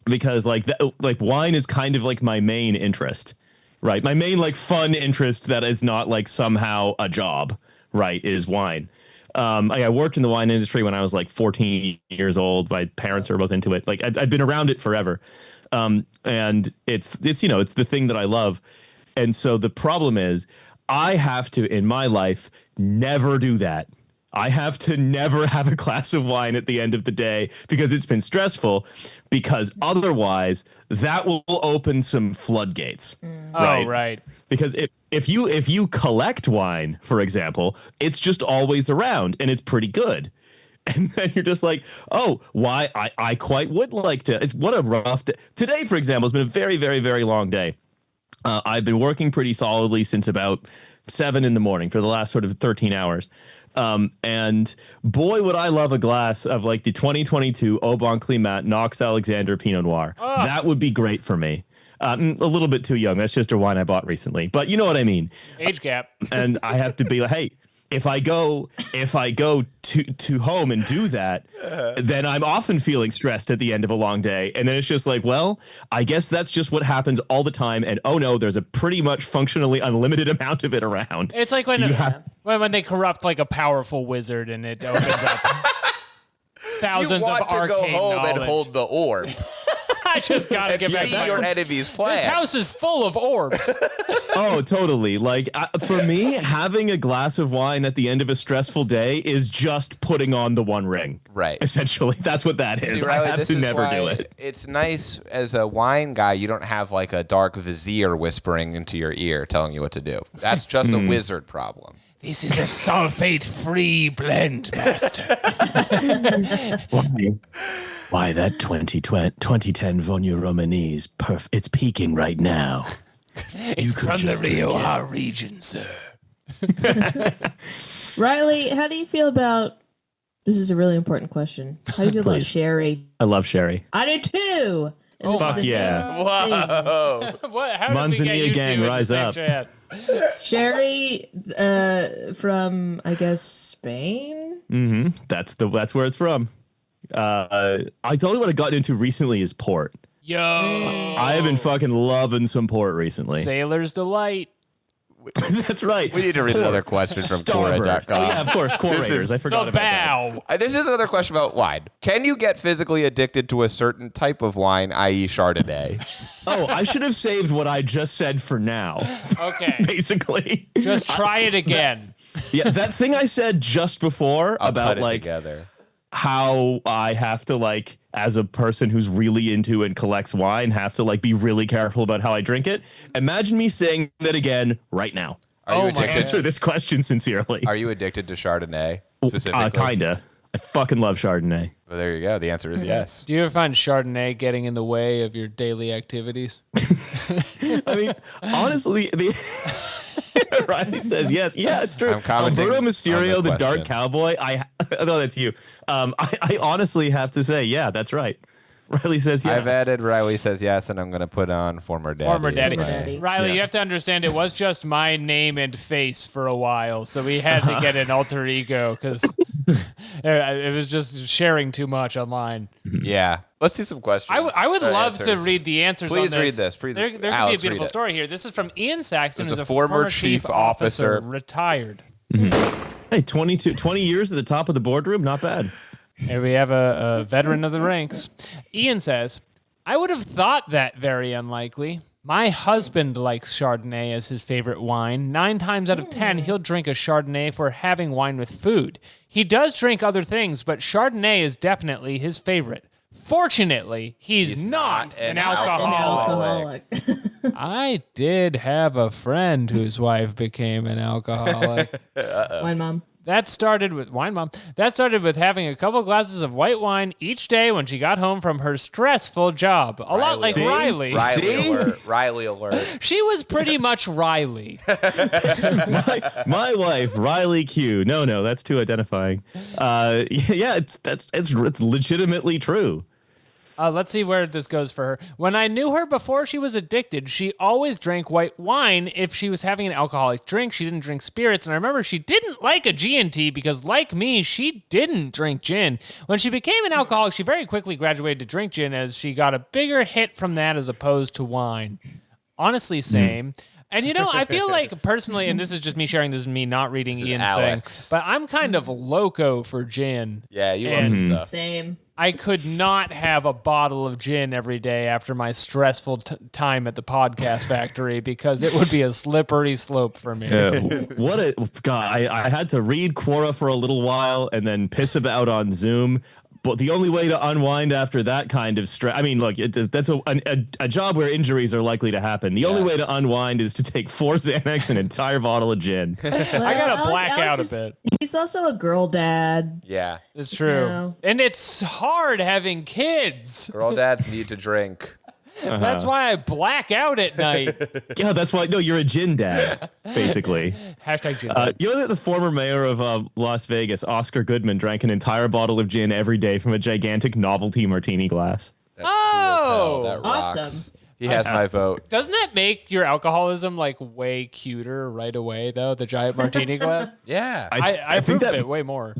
because wine is kind of my main interest, right? My main fun interest that is not somehow a job, right? Is wine. I worked in the wine industry when I was 14 years old. My parents are both into it. I've been around it forever. And it's the thing that I love. And so the problem is I have to, in my life, never do that. I have to never have a glass of wine at the end of the day because it's been stressful, because otherwise that will open some floodgates. Right? Oh, right. Because if you collect wine, for example, it's just always around and it's pretty good. And then you're just oh, why? I quite would like to. What a rough day. Today, for example, has been a very, very, very long day. I've been working pretty solidly since about 7 a.m. for the last sort of 13 hours. And boy, would I love a glass of the 2022 Au Bon Climat Knox Alexander Pinot Noir. Oh. That would be great for me. A little bit too young. That's just a wine I bought recently, but you know what I mean. Age gap. And I have to be hey, if I go to home and do that, then I'm often feeling stressed at the end of a long day. And then it's just well, I guess that's just what happens all the time. And oh no, there's a pretty much functionally unlimited amount of it around. It's when they corrupt a powerful wizard and it opens up thousands of arcane knowledge. You want to go home and hold the orb. I just gotta get back to your enemy's plan. This house is full of orbs. Oh, totally. For me, having a glass of wine at the end of a stressful day is just putting on the One Ring. Right. Essentially, that's what that is. Riley, I have to never do it. It's nice as a wine guy. You don't have a dark vizier whispering into your ear telling you what to do. That's just a wizard problem. This is a sulfate-free blend, master. Why that 2010 Vogno Romanese, it's peaking right now. It's from the Rioja region, sir. Riley, how do you feel about... This is a really important question. How do you feel about sherry? I love sherry. I do too. And fuck yeah. Whoa. What? How did we get Manzanilla you gang, two in rise the same up. chat? Sherry from, I guess, Spain? That's where it's from. I told you what I got into recently is port. Yo. I have been fucking loving some port recently. Sailor's Delight. That's right. We need to read another question from Starboard. Quora.com. Oh, yeah, of course, Quorators. I forgot The about that. bow. This is another question about wine. Can you get physically addicted to a certain type of wine, i.e. Chardonnay? Oh, I should have saved what I just said for now. Okay. Basically. Just try it again. Yeah, that thing I said just before I'll about put it like together. how I have to like, as a person who's really into and collects wine, have to like be really careful about how I drink it. Imagine me saying that again right now. Are you my addicted? Answer this question sincerely. Are you addicted to Chardonnay specifically? Kinda. I fucking love Chardonnay. Well, there you go. The answer is yes. Do you ever find Chardonnay getting in the way of your daily activities? I mean, honestly, Riley says yes. Yeah, it's true. I'm commenting Alberto on the Mysterio, the Dark question. Cowboy. No, that's you. I honestly have to say, yeah, that's right. Riley says yes. I've added Riley says yes, and I'm going to put on former daddy. Former daddy. as my- Daddy. Riley, Yeah. you have to understand it was just my name and face for a while, so we had to get an alter ego because it was just sharing too much online. Yeah. Let's see some questions. I would Or love to answers. read the answers Please on read this. this. Please- There could be a Alex, read beautiful it. story here. This is from Ian Saxton, It's who's a former chief officer. retired. Hey, 20 years at the top of the boardroom, not bad. Here we have a veteran of the ranks. Ian says, I would have thought that very unlikely. My husband likes Chardonnay as his favorite wine. 9 times out of 10, he'll drink a Chardonnay for having wine with food. He does drink other things, but Chardonnay is definitely his favorite. Fortunately, he's not an alcoholic. I did have a friend whose wife became an alcoholic. Wine mom. That started with wine mom. That started with having a couple glasses of white wine each day when she got home from her stressful job. A lot like See? Riley. Riley See? alert. Riley alert. She was pretty much Riley. My wife, Riley Q. No, that's too identifying. Yeah, it's legitimately true. Let's see where this goes for her. When I knew her before she was addicted, she always drank white wine. If she was having an alcoholic drink, she didn't drink spirits. And I remember she didn't like a G&T because, like me, she didn't drink gin. When she became an alcoholic, she very quickly graduated to drink gin as she got a bigger hit from that as opposed to wine. Honestly, same. And, you know, I feel like personally, and this is just me sharing, this is me not reading is Ian's Alex. thing, but I'm kind of loco for gin. Yeah, you love And- this stuff. Same. I could not have a bottle of gin every day after my stressful time at the podcast factory because it would be a slippery slope for me. What a God! I had to read Quora for a little while and then piss about on Zoom. But the only way to unwind after that kind of stress, I mean, look, that's a job where injuries are likely to happen. The only way to unwind is to take 4 Xanax and an entire bottle of gin. I gotta black out a Alex bit. He's also a girl dad. Yeah. It's true. No. And it's hard having kids. Girl dads need to drink. That's why I black out at night. Yeah, that's why. No, you're a gin dad, basically. Hashtag gin. You know that the former mayor of Las Vegas, Oscar Goodman, drank an entire bottle of gin every day from a gigantic novelty martini glass. That's cool as hell. That Awesome. rocks. He has my vote. Doesn't that make your alcoholism like way cuter right away though? The giant martini glass. Yeah. I think approve that- it way more.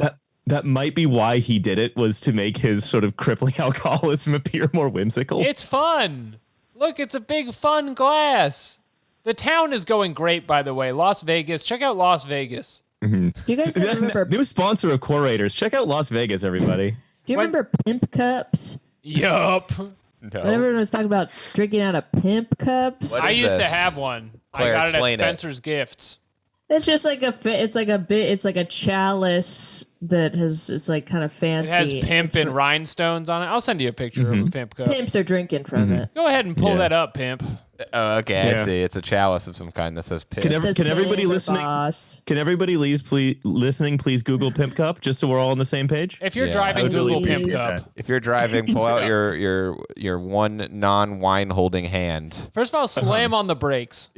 That might be why he did it, was to make his sort of crippling alcoholism appear more whimsical. It's fun. Look, it's a big fun glass. The town is going great, by the way. Las Vegas. Check out Las Vegas. Do you guys remember? New sponsor of Quorators. Check out Las Vegas, everybody. Do you remember pimp cups? Yup. No. When everyone was talking about drinking out of pimp cups. What I is used to this? have one. Claire, I got it at explain it. Spencer's Gifts. It's just like it's like a chalice that it's like kind of fancy. It has pimp It's and rhinestones on it. I'll send you a picture of a pimp cup. pimps are drinking from it. Go ahead and pull Yeah. that up, pimp. Oh, okay. I Yeah. see. It's a chalice of some kind that says pit. Can It says Can everybody pimp or listening- boss. Can everybody please Google Pimp Cup just so we're all on the same page? If you're Yeah, I driving, would Google really pimp appreciate cup. If you're driving, pull out your one non-wine holding hand. First of all, slam on the brakes.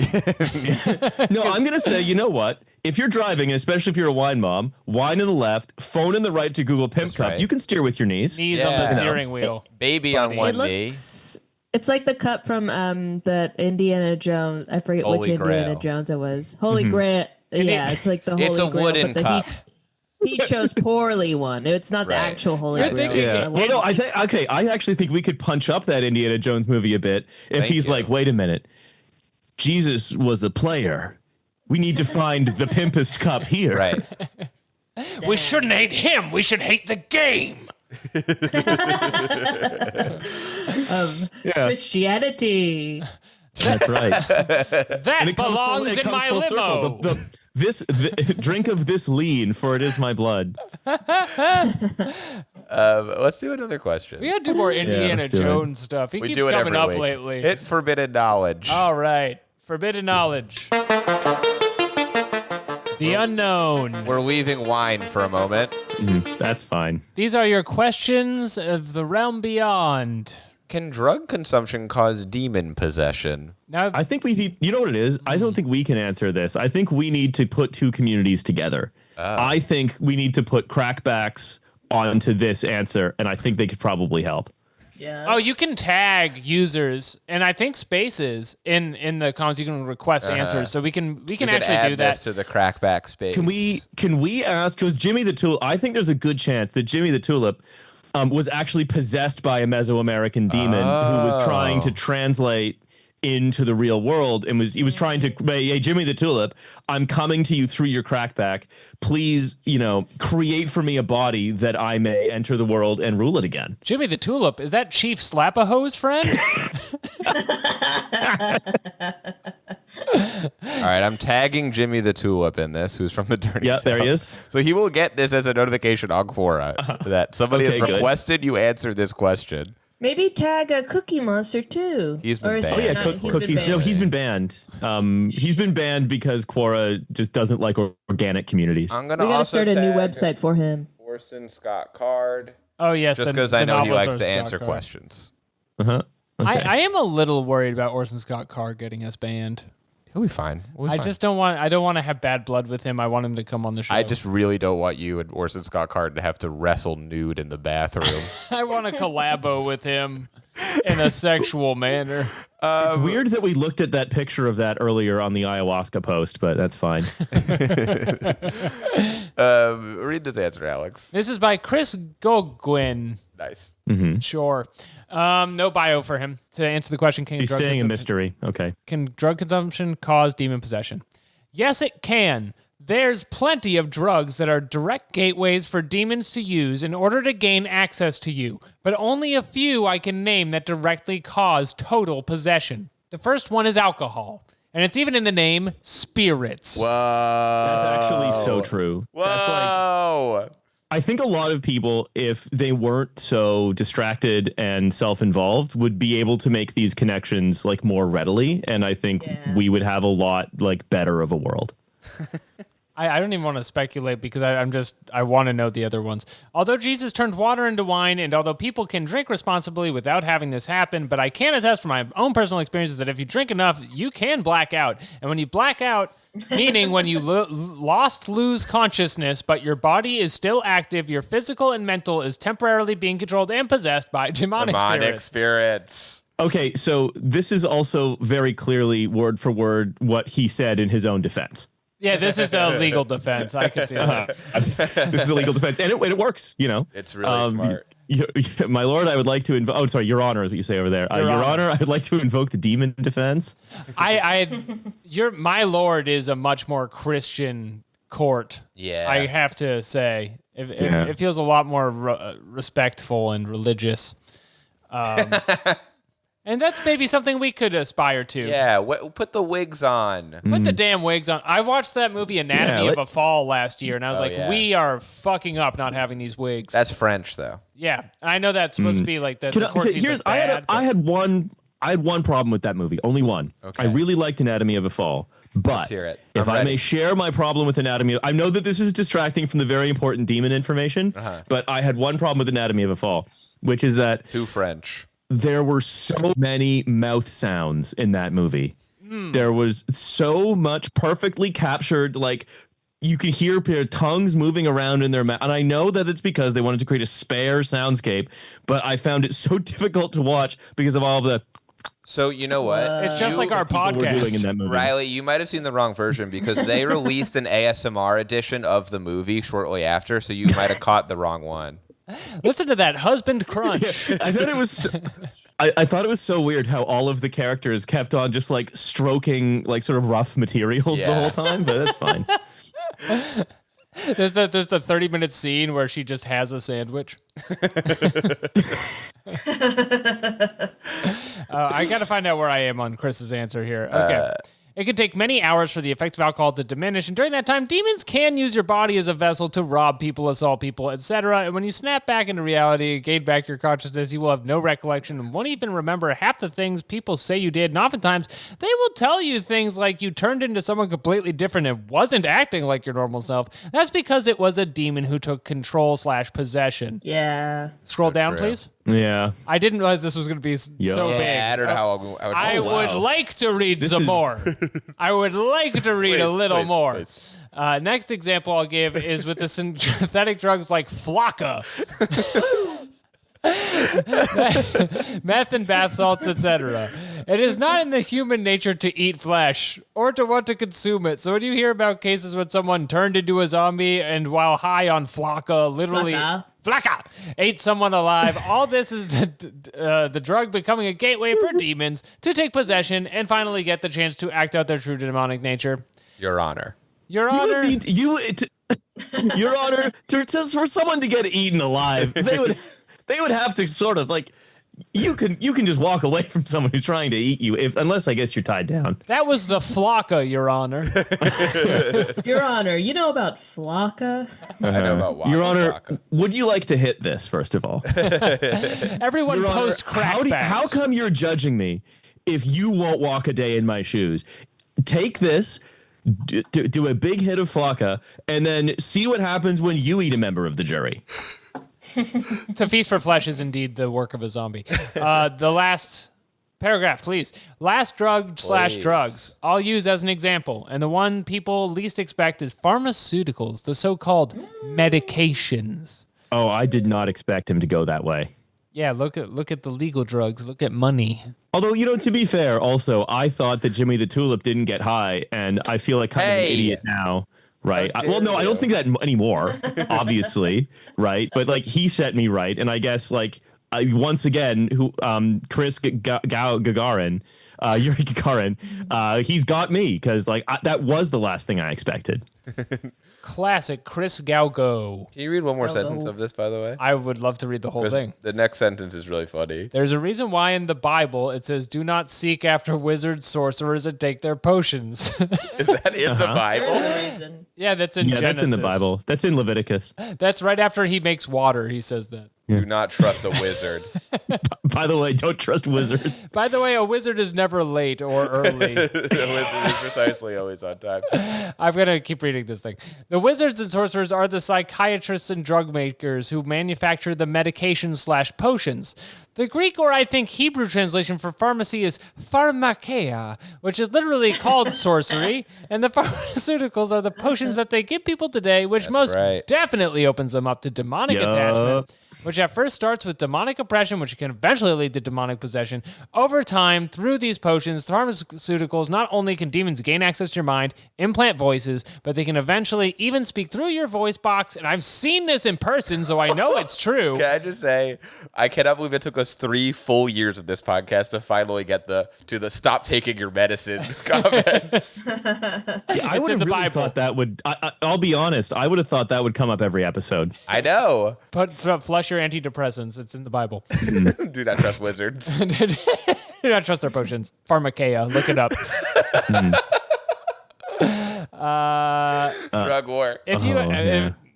No, I'm gonna say, you know what? If you're driving, and especially if you're a wine mom, wine in the left, phone in the right to Google Pimp Cup. right. You can steer with your knees. Knees on the Yeah. steering wheel. Baby on It one knee. looks It's like the cup from the Indiana Jones. I forget Holy which Indiana Grail. Jones it was. Holy Grail. Yeah, it's like the Holy It's a Grail, wooden but cup. He chose poorly one. It's not the Right. actual Holy You're Grail. thinking- It's Yeah. the Well, one- no, I actually think we could punch up that Indiana Jones movie a bit if Thank he's you. like, wait a minute, Jesus was a player. We need to find the pimpest cup here. Right. We shouldn't hate him. We should hate the game. Yeah, Christianity. that's right. That And it comes belongs in my full limo. circle. Drink of this lean, for it is my blood. Let's do another question. We gotta do more Indiana let's do it. Jones stuff. He We keeps do it coming every up week. lately. Hit forbidden knowledge. All right. Forbidden knowledge. The unknown. We're leaving wine for a moment. That's fine. These are your questions of the realm beyond. Can drug consumption cause demon possession? Now, I think we need, you know what it is? I don't think we can answer this. I think we need to put two communities together. I think we need to put crackbacks onto this answer, and I think they could probably help. Yeah. oh, you can tag users and I think spaces in the comments. You can request answers, so we can We could actually add do that. this to the crackback space. Can we ask, because Jimmy the Tulip, I think there's a good chance that Jimmy the Tulip was actually possessed by a Mesoamerican demon who was trying to translate into the real world, and he was trying to, hey, Jimmy the Tulip, I'm coming to you through your crackback. Please, create for me a body that I may enter the world and rule it again. Jimmy the Tulip, is that Chief Slap-a-Hose friend? All right, I'm tagging Jimmy the Tulip in this, who's from the Dirty Yeah, South. there he is. So he will get this as a notification on Quora that somebody Okay, has good. requested you answer this question. Maybe tag a Cookie Monster too. He's been Or is banned. he Oh, yeah, not? He's Cookie. been No, banned. he's been banned. He's been banned because Quora just doesn't like organic communities. I'm gonna We gotta also start a new tag website for him. Orson Scott Card, Oh, yes. just the- because the I know he novelist likes or to Scott answer Carr. questions. Uh-huh. Okay. I am a little worried about Orson Scott Carr getting us banned. He'll be fine. We'll be I fine. just don't want to have bad blood with him. I want him to come on the show. I just really don't want you and Orson Scott Card to have to wrestle nude in the bathroom. I want to collabo with him in a sexual manner. It's weird that we looked at that picture of that earlier on the ayahuasca post, but that's fine. Read this answer, Alex. This is by Chris Gogwin. Nice. Sure. No bio for him. To answer the question, He's staying a mystery. Okay. Can drug consumption cause demon possession? Yes, it can. There's plenty of drugs that are direct gateways for demons to use in order to gain access to you, but only a few I can name that directly cause total possession. The first one is alcohol, and it's even in the name spirits. Whoa. That's actually so true. Whoa. That's like, I think a lot of people, if they weren't so distracted and self-involved, would be able to make these connections like more readily, and I think we would have a lot like better of a world. I don't even want to speculate because I want to know the other ones. Although Jesus turned water into wine, and although people can drink responsibly without having this happen, but I can attest from my own personal experiences that if you drink enough, you can black out. And when you black out, meaning when you lose consciousness, but your body is still active, your physical and mental is temporarily being controlled and possessed by demonic spirits. Okay, so this is also very clearly word for word what he said in his own defense. Yeah, this is a legal defense. I can see that. This is a legal defense, and it works. It's really smart. My lord, I would like to invoke. Oh, sorry, Your Honor is what you say over there. Your Honor, I would like to invoke the demon defense. My lord is a much more Christian court. Yeah. I have to say, it feels a lot more respectful and religious. And that's maybe something we could aspire to. Yeah, put the wigs on. Put the damn wigs on. I watched that movie Anatomy of a Fall last year, and I was we are fucking up not having these wigs. That's French, though. Yeah, I know that's supposed to be like the court scenes Here's are bad, I had one problem with that movie, only one. Okay. I really liked Anatomy of a Fall, but Let's hear it. if I'm I may ready. share my problem with Anatomy, I know that this is distracting from the very important demon information, but I had one problem with Anatomy of a Fall, which is that Too French. there were so many mouth sounds in that movie. There was so much perfectly captured, like you can hear their tongues moving around in their mouth. And I know that it's because they wanted to create a spare soundscape, but I found it so difficult to watch because of all of the... So you know what? It's just like our podcast. Doing in that movie. Riley, you might have seen the wrong version because they released an ASMR edition of the movie shortly after, so you might have caught the wrong one. Listen to that husband crunch. I thought it was... I thought it was so weird how all of the characters kept on just like stroking like sort of rough materials the whole time, but that's fine. There's the 30-minute scene where she just has a sandwich. I got to find out where I am on Chris's answer here. Okay. It can take many hours for the effects of alcohol to diminish, and during that time, demons can use your body as a vessel to rob people, assault people, etc. And when you snap back into reality and gain back your consciousness, you will have no recollection and won't even remember half the things people say you did. And oftentimes, they will tell you things like you turned into someone completely different and wasn't acting like your normal self. That's because it was a demon who took control/possession. Yeah. Scroll down, please. Yeah. I didn't realize this was going to be so big. Yeah, I don't know how I would like to read some more. I would like to read a little more. Please. Next example I'll give is with the synthetic drugs like Flocka. Meth and bath salts, etc. It is not in the human nature to eat flesh or to want to consume it. So when you hear about cases when someone turned into a zombie and while high on Flocka, literally... Flocka ate someone alive. All this is the drug becoming a gateway for demons to take possession and finally get the chance to act out their true demonic nature. Your Honor. Your Honor. Your Honor, for someone to get eaten alive, they would have to sort of like you can just walk away from someone who's trying to eat you unless I guess you're tied down. That was the Flocka, Your Honor. Your Honor, you know about Flocka? I know about Waka Your Honor, Flocka. would you like to hit this first of all? Everyone Your post Honor, crackbacks. how come you're judging me if you won't walk a day in my shoes? Take this, do a big hit of Flocka, and then see what happens when you eat a member of the jury. To feast for flesh is indeed the work of a zombie. The last paragraph, please. Last drug/drugs. I'll use as an example. And the one people least expect is pharmaceuticals, the so-called medications. Oh, I did not expect him to go that way. Yeah, look at the legal drugs. Look at money. Although, to be fair, also, I thought that Jimmy the Tulip didn't get high, and I feel like kind of an idiot now. Right. Well, no, I don't think that anymore, obviously. Right. But like he set me right. And I guess like once again, Chris Gagarin, Yuri Gagarin, he's got me because like that was the last thing I expected. Classic Chris Galgo. Can you read one more sentence of this, by the way? I would love to read the whole thing. The next sentence is really funny. There's a reason why in the Bible it says, do not seek after wizards, sorcerers, and take their potions. Is that in the Bible? There's a reason. Yeah, that's in Genesis. That's in the Bible. That's in Leviticus. That's right after he makes water, he says that. Do not trust a wizard. By the way, don't trust wizards. By the way, a wizard is never late or early. A wizard is precisely always on time. I'm going to keep reading this thing. The wizards and sorcerers are the psychiatrists and drug makers who manufacture the medications/potions. The Greek or I think Hebrew translation for pharmacy is pharmakeia, which is literally called sorcery. And the pharmaceuticals are the potions that they give people today, which definitely opens them up to demonic attachment, which at first starts with demonic oppression, which can eventually lead to demonic possession. Over time, through these potions, pharmaceuticals, not only can demons gain access to your mind, implant voices, but they can eventually even speak through your voice box. And I've seen this in person, so I know it's true. Can I just say, I cannot believe it took us 3 full years of this podcast to finally get to the stop taking your medicine comments. I would have really thought that would, I'll be honest, I would have thought that would come up every episode. I know. Flush your antidepressants. It's in the Bible. Do not trust wizards. Do not trust their potions. Pharmakeia. Look it up. Drug war.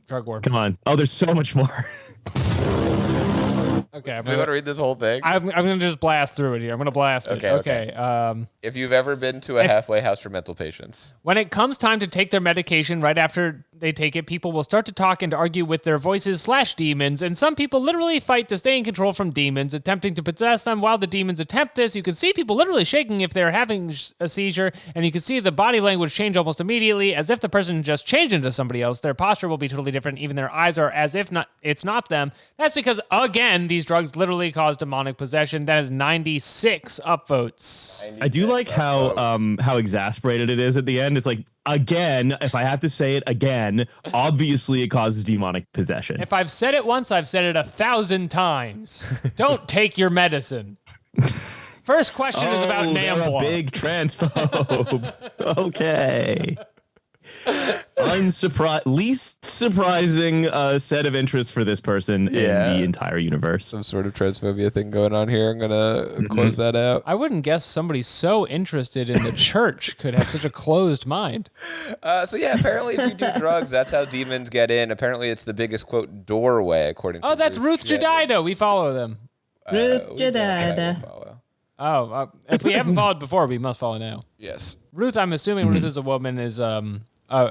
Drug war. Come on. Oh, there's so much more. Okay. Do you want to read this whole thing? I'm going to just blast through it here. I'm going to blast it. Okay. If you've ever been to a halfway house for mental patients. When it comes time to take their medication right after they take it, people will start to talk and argue with their voices / demons, and some people literally fight to stay in control from demons, attempting to possess them. While the demons attempt this, you can see people literally shaking if they're having a seizure, and you can see the body language change almost immediately, as if the person just changed into somebody else. Their posture will be totally different. Even their eyes are as if it's not them. That's because, again, these drugs literally cause demonic possession. That is 96 upvotes. I do like how exasperated it is at the end. It's like, again, if I have to say it again, obviously it causes demonic possession. If I've said it once, I've said it 1,000 times. Don't take your medicine. First question is about Nambla. A big transphobe. Okay. Least surprising set of interests for this person in the entire universe. Some sort of transphobia thing going on here. I'm gonna close that out. I wouldn't guess somebody so interested in the church could have such a closed mind. So yeah, apparently if you do drugs, that's how demons get in. Apparently it's the biggest, quote, doorway, according to that's Ruth Jedidah. We follow them. Ruth Jedidah. If we haven't followed before, we must follow now. Yes. Ruth, I'm assuming Ruth is a woman, is a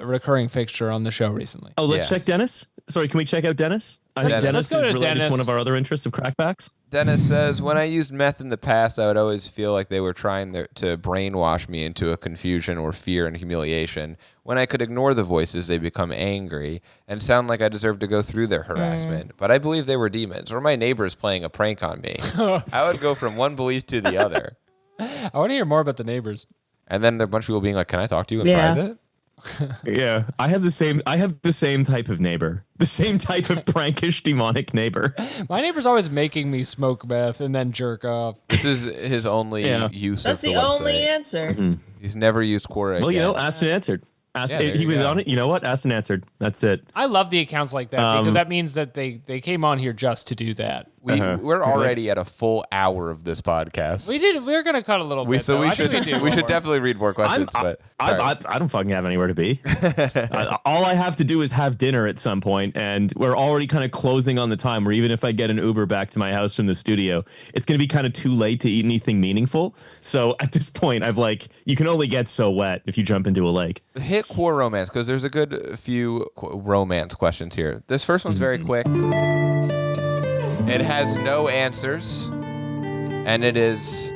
recurring fixture on the show recently. Oh, let's check Dennis. Sorry, can we check out Dennis? I think Dennis is related to one of our other interests of crackbacks. Dennis says, when I used meth in the past, I would always feel like they were trying to brainwash me into a confusion or fear and humiliation. When I could ignore the voices, they become angry and sound like I deserve to go through their harassment. But I believe they were demons or my neighbors playing a prank on me. I would go from one belief to the other. I want to hear more about the neighbors. And then a bunch of people being like, can I talk to you in private? Yeah, I have the same type of neighbor, the same type of prankish demonic neighbor. My neighbor's always making me smoke meth and then jerk off. This is his only use That's of the the only answer. He's never used Quora Well, again. asked and answered. He was on it. You know what? Asked and answered. That's it. I love the accounts like that because that means that they came on here just to do that. We're already at a full hour of this podcast. We're gonna cut a little bit. So we should definitely read more questions. I don't fucking have anywhere to be. All I have to do is have dinner at some point, and we're already kind of closing on the time. Where even if I get an Uber back to my house from the studio, it's gonna be kind of too late to eat anything meaningful. So at this point, you can only get so wet if you jump into a lake. Hit Quora romance because there's a good few romance questions here. This first one's very quick. It has no answers, and it is,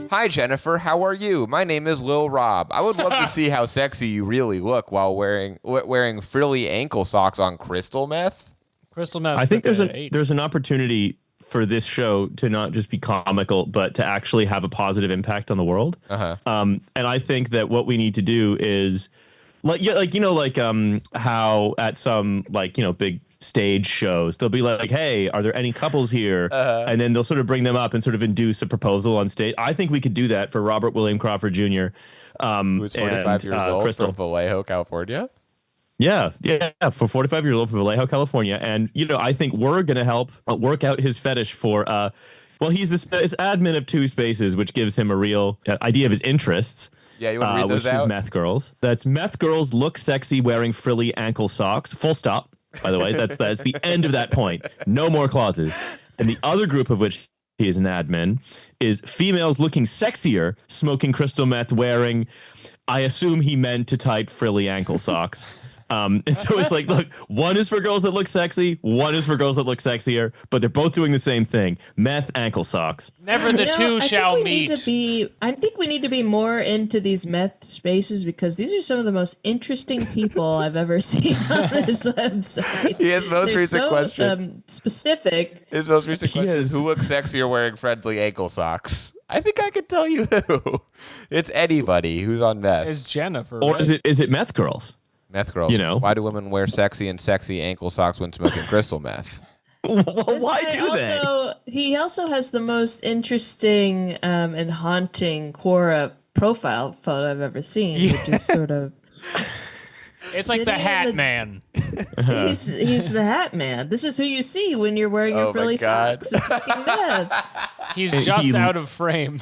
Hi, Jennifer. How are you? My name is Lil Rob. I would love to see how sexy you really look while wearing frilly ankle socks on crystal meth. Crystal meth. I think there's an opportunity for this show to not just be comical, but to actually have a positive impact on the world. And I think that what we need to do is, how at some big stage shows they'll be like, hey, are there any couples here? And then they'll sort of bring them up and sort of induce a proposal on stage. I think we could do that for Robert William Crawford Jr. Who's 45 years old Crystal. from Vallejo, California. Yeah, for 45 years old from Vallejo, California. And, I think we're going to help work out his fetish for, he's this admin of Two Spaces, which gives him a real idea of his interests. Yeah, you want to read those which out? Is meth girls. That's meth girls look sexy wearing frilly ankle socks. Full stop. By the way, that's the end of that point. No more clauses. And the other group of which he is an admin is females looking sexier, smoking crystal meth, wearing, I assume he meant to type frilly ankle socks. And so it's like, look, one is for girls that look sexy, one is for girls that look sexier, but they're both doing the same thing. Meth ankle socks. Never the two shall meet. I think we need to be more into these meth spaces because these are some of the most interesting people I've ever seen on this website. His most recent question. Specific. His most recent question is, who looks sexier wearing friendly ankle socks? I think I could tell you who. It's anybody who's on meth. It's Jennifer. Or right? is it meth girls? Meth girls. Why do women wear sexy ankle socks when smoking crystal meth? Why do they? He also has the most interesting and haunting Quora profile photo I've ever seen, which is sort of... It's like the Hat Man. He's the Hat Man. This is who you see when you're wearing your frilly socks. It's fucking meth. He's just out of frame.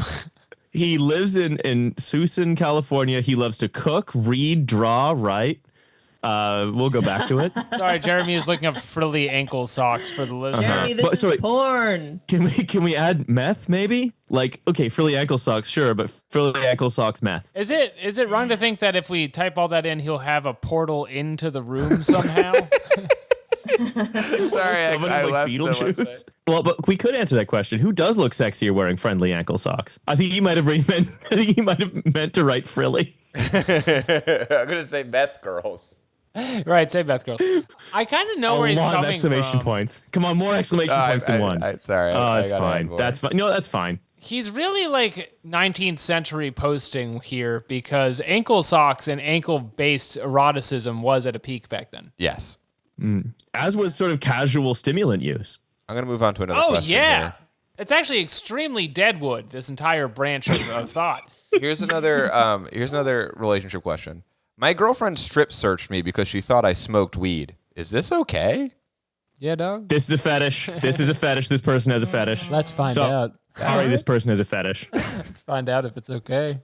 He lives in Susan, California. He loves to cook, read, draw, write. We'll go back to it. Sorry, Jeremy is looking up frilly ankle socks for the listener. Jeremy, this is porn. Can we add meth maybe? Like, okay, frilly ankle socks, sure, but frilly ankle socks meth. Is it wrong to think that if we type all that in, he'll have a portal into the room somehow? Sorry, I left Beetlejuice. Well, but we could answer that question. Who does look sexier wearing friendly ankle socks? I think he might have meant to write frilly. I'm gonna say meth girls. Right, say meth girls. I kind of know where he's coming exclamation from. points. Come on, more exclamation points than one. I'm sorry. Oh, that's fine. That's fine. No, that's fine. He's really like 19th century posting here because ankle socks and ankle-based eroticism was at a peak back then. Yes. As was sort of casual stimulant use. I'm gonna move on to another question. Oh yeah, here. it's actually extremely Deadwood. This entire branch of thought. Here's another relationship question. My girlfriend strip searched me because she thought I smoked weed. Is this okay? Yeah, dog. This is a fetish. This is a fetish. This person has a fetish. Let's find out. Sorry, this person has a fetish. Let's find out if it's okay.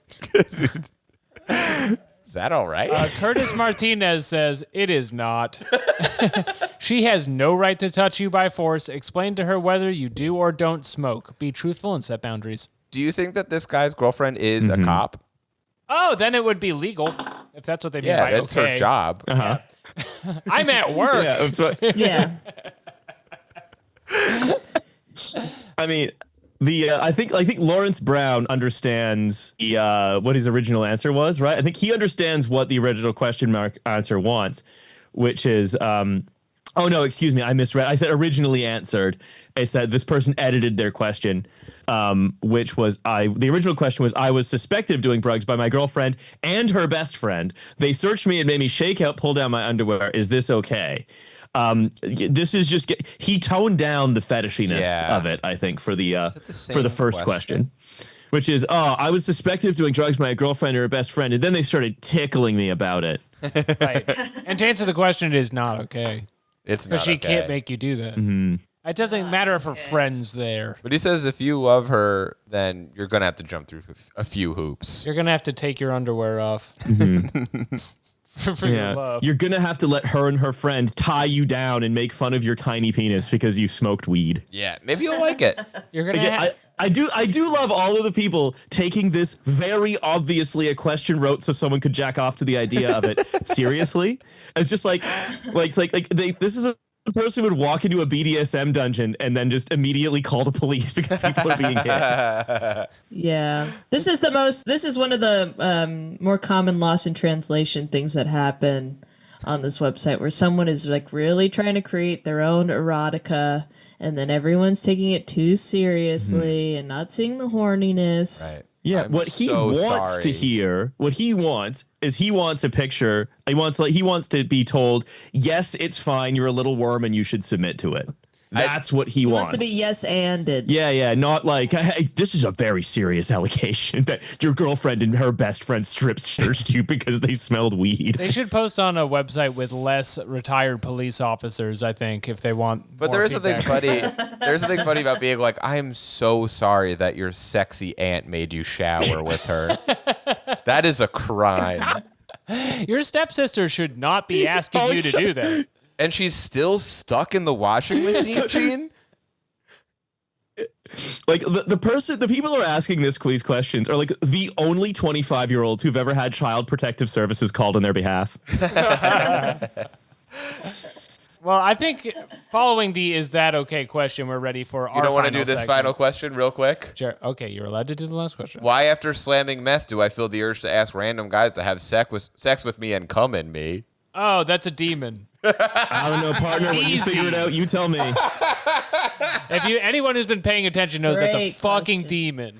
Is that all right? Curtis Martinez says, it is not. She has no right to touch you by force. Explain to her whether you do or don't smoke. Be truthful and set boundaries. Do you think that this guy's girlfriend is a cop? Oh, then it would be legal, if that's what they mean by Yeah, that's okay. her job. Uh-huh. I'm at work. Yeah, that's what- Yeah. I mean, I think Lawrence Brown understands what his original answer was, right? I think he understands what the original question mark answer wants, which is oh no, excuse me, I misread. I said originally answered. I said this person edited their question, which was the original question was I was suspected of doing drugs by my girlfriend and her best friend. They searched me and made me shake out, pull down my underwear. Is this okay? This is just he toned down the fetishiness of it, I think, for the first question, which is I was suspected of doing drugs by my girlfriend or her best friend, and then they started tickling me about it. Right. And to answer the question, it is not okay. It's not Because she okay. can't make you do that. Mm-hmm. It doesn't matter if her friend's there. But he says if you love her, then you're going to have to jump through a few hoops. You're going to have to take your underwear off. For your love. You're going to have to let her and her friend tie you down and make fun of your tiny penis because you smoked weed. Yeah, maybe you'll like it. You're going Again, to I do love all of the people taking this very obviously a question wrote so someone could jack off to the idea of it seriously. It's just like this is a person would walk into a BDSM dungeon and then just immediately call the police because people are being hit. Yeah. This is one of the more common loss in translation things that happen on this website where someone is like really trying to create their own erotica and then everyone's taking it too seriously and not seeing the horniness. Right. Yeah, I'm what he so wants to sorry. hear, what he wants is he wants a picture. He wants to be told, yes, it's fine. You're a little worm and you should submit to it. That's what he wants. Wants to be yes-anded. Yeah, not like, hey, this is a very serious allegation that your girlfriend and her best friend strip searched you because they smelled weed. They should post on a website with less retired police officers, I think, if they want. But more there is something feedback. funny. There's something funny about being like, I am so sorry that your sexy aunt made you shower with her. That is a crime. Your stepsister should not be asking you to do that. And she's still stuck in the washing machine? Like the people who are asking these questions are like the only 25-year-olds who've ever had Child Protective Services called on their behalf. Well, I think following the "is that okay" question, we're ready for our. You don't want to final do this segment. final question real quick? Okay, you're allowed to do the last question. Why, after slamming meth, do I feel the urge to ask random guys to have sex with me and come in me? Oh, that's a demon. I don't know, partner. When you Easy. figure it out, you tell me. Anyone who's been paying attention knows that's a Great fucking question. demon.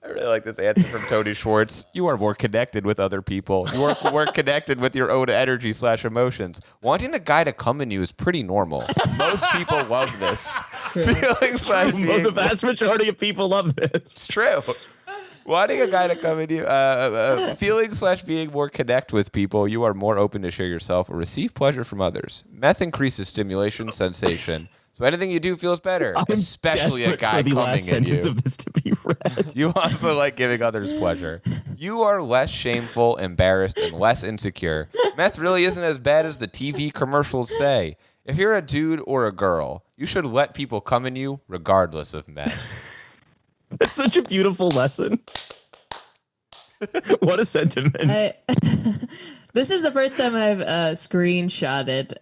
I really like this answer from Tony Schwartz. You are more connected with other people. You are more connected with your own energy/emotions. Wanting a guy to come in you is pretty normal. Most people love this. Feelings like The vast majority of people love it. It's true. Wanting a guy to come in you, feeling/being more connect with people, you are more open to share yourself or receive pleasure from others. Meth increases stimulation, sensation, So anything you do feels better, especially a guy for the coming last in sentence you. of this to be read. You also like giving others pleasure. You are less shameful, embarrassed, and less insecure. Meth really isn't as bad as the TV commercials say. If you're a dude or a girl, you should let people come in you regardless of meth. It's such a beautiful lesson. What a sentiment. This is the first time I've screenshotted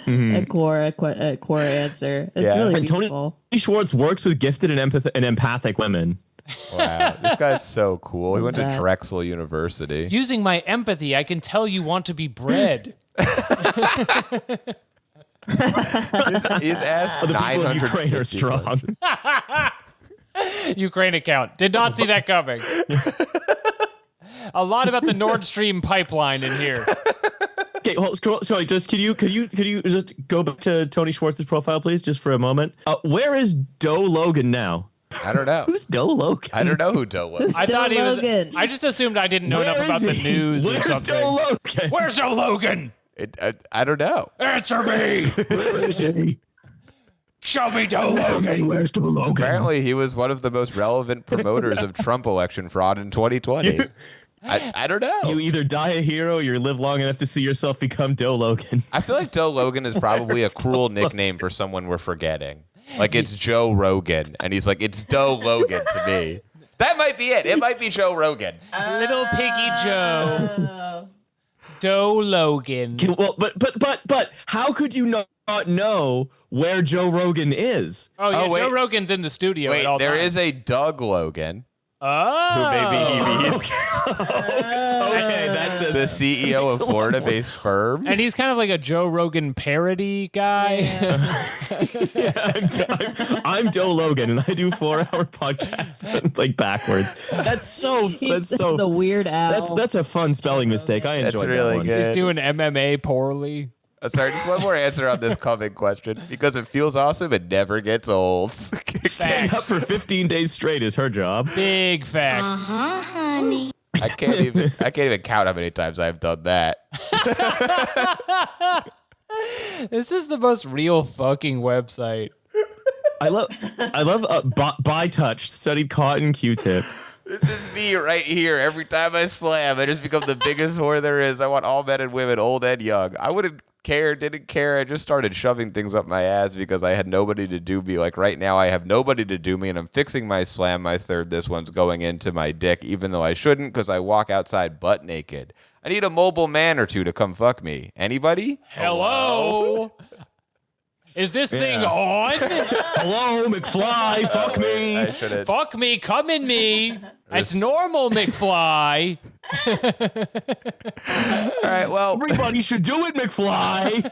a Quora answer. It's really beautiful. Tony Schwartz works with gifted and empathic women. Wow, this guy's so cool. He went to Drexel University. Using my empathy, I can tell you want to be bred. He's asked The people of Ukraine are 950 strong. Ukraine account. Did not see that coming. A lot about the Nord Stream pipeline in here. Okay, sorry. Just could you just go back to Tony Schwartz's profile, please, just for a moment? Where is Doe Logan now? I don't know. Who's Doe Logan? I don't know who Doe was. I thought he was. I just assumed I didn't know enough about the news or something. Where's Doe Logan? Where's Doe Logan? I don't know. Answer me. Where is he? Show me Doe Logan. Where's Doe Logan? Apparently, he was one of the most relevant promoters of Trump election fraud in 2020. I don't know. You either die a hero or you live long enough to see yourself become Doe Logan. I feel like Doe Logan is probably a cruel nickname for someone we're forgetting. Like it's Joe Rogan, and he's like, it's Doe Logan to me. That might be it. It might be Joe Rogan. Little Piggy Joe. Doe Logan. But how could you not know where Joe Rogan is? Oh, yeah, wait. Joe Rogan's in the studio Wait, at all there times. is a Doug Logan. Oh. Who maybe he means. Okay, that's The CEO of Florida-based firm. And he's kind of like a Joe Rogan parody guy. I'm Doe Logan, and I do 4-hour podcasts like backwards. That's so. He's the Weird Al. That's a fun spelling mistake. I enjoyed really that one. good. He's doing MMA poorly. Sorry, just one more answer on this coming question. Because it feels awesome, it never gets old. Staying up for 15 days straight is her job. Big fact. Honey. I can't even count how many times I've done that. This is the most real fucking website. I love by touch studied cotton Q-tip. This is me right here. Every time I slam, I just become the biggest whore there is. I want all men and women, old and young. I didn't care. I just started shoving things up my ass because I had nobody to do me. Like right now, I have nobody to do me, and I'm fixing my slam. My third, this one's going into my dick, even though I shouldn't because I walk outside butt naked. I need a mobile man or two to come fuck me. Anybody? Hello? Is this thing on? Hello, McFly. Fuck me. I should've- Fuck me, come in me. It's normal, McFly. All right, well, Everybody should do it, McFly.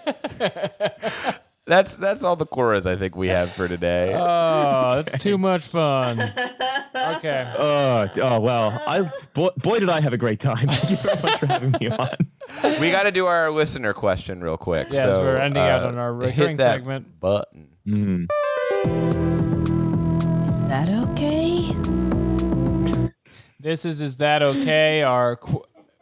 that's all the Quoras I think we have for today. Oh, that's too much fun. Okay. Oh well, boy did I have a great time. Thank you very much for having me on. We got to do our listener question real quick. Yes, so, we're ending out on our recurring hit that segment. button. Is that okay? This is That Okay? Our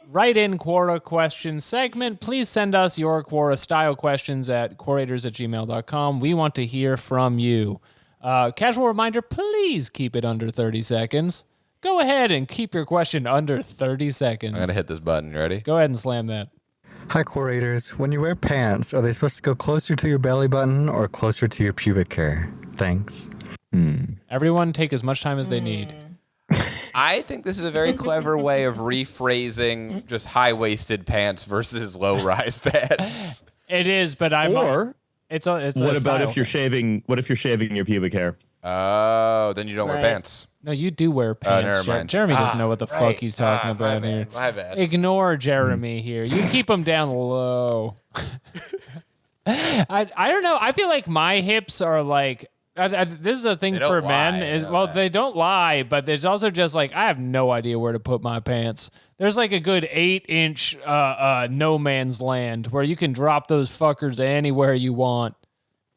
write-in Quora question segment. Please send us your Quora style questions at quorators@gmail.com. We want to hear from you. Casual reminder, please keep it under 30 seconds. Go ahead and keep your question under 30 seconds. I'm going to hit this button. You ready? Go ahead and slam that. Hi, Quorators. When you wear pants, are they supposed to go closer to your belly button or closer to your pubic hair? Thanks. Everyone take as much time as they need. I think this is a very clever way of rephrasing just high-waisted pants versus low-rise pants. It is, but I'm... It's what a about style if you're shaving? What if you're shaving your pubic hair? Oh, then you don't wear Right. pants. No, you do wear pants. never mind. Jeremy doesn't know what the fuck he's talking my about here. bad, my bad. Ignore Jeremy here. You keep him down low. I don't know. I feel like my hips are like... this is a thing They don't for lie, men. I know that. They don't lie, but there's also just like, I have no idea where to put my pants. There's like a good 8-inch no man's land where you can drop those fuckers anywhere you want.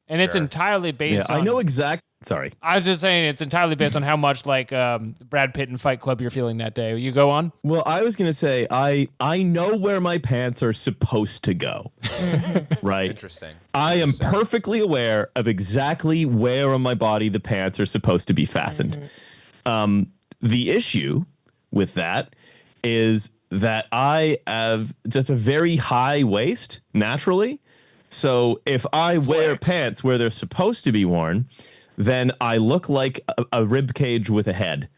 And it's entirely based on... I know exactly Sorry. I was just saying it's entirely based on how much like Brad Pitt in Fight Club you're feeling that day. You go on? Well, I was going to say I know where my pants are supposed to go. Right? Interesting. I am perfectly aware of exactly where on my body the pants are supposed to be fastened. The issue with that is that I have just a very high waist naturally. So if I wear pants where they're supposed to be worn, then I look like a rib cage with a head.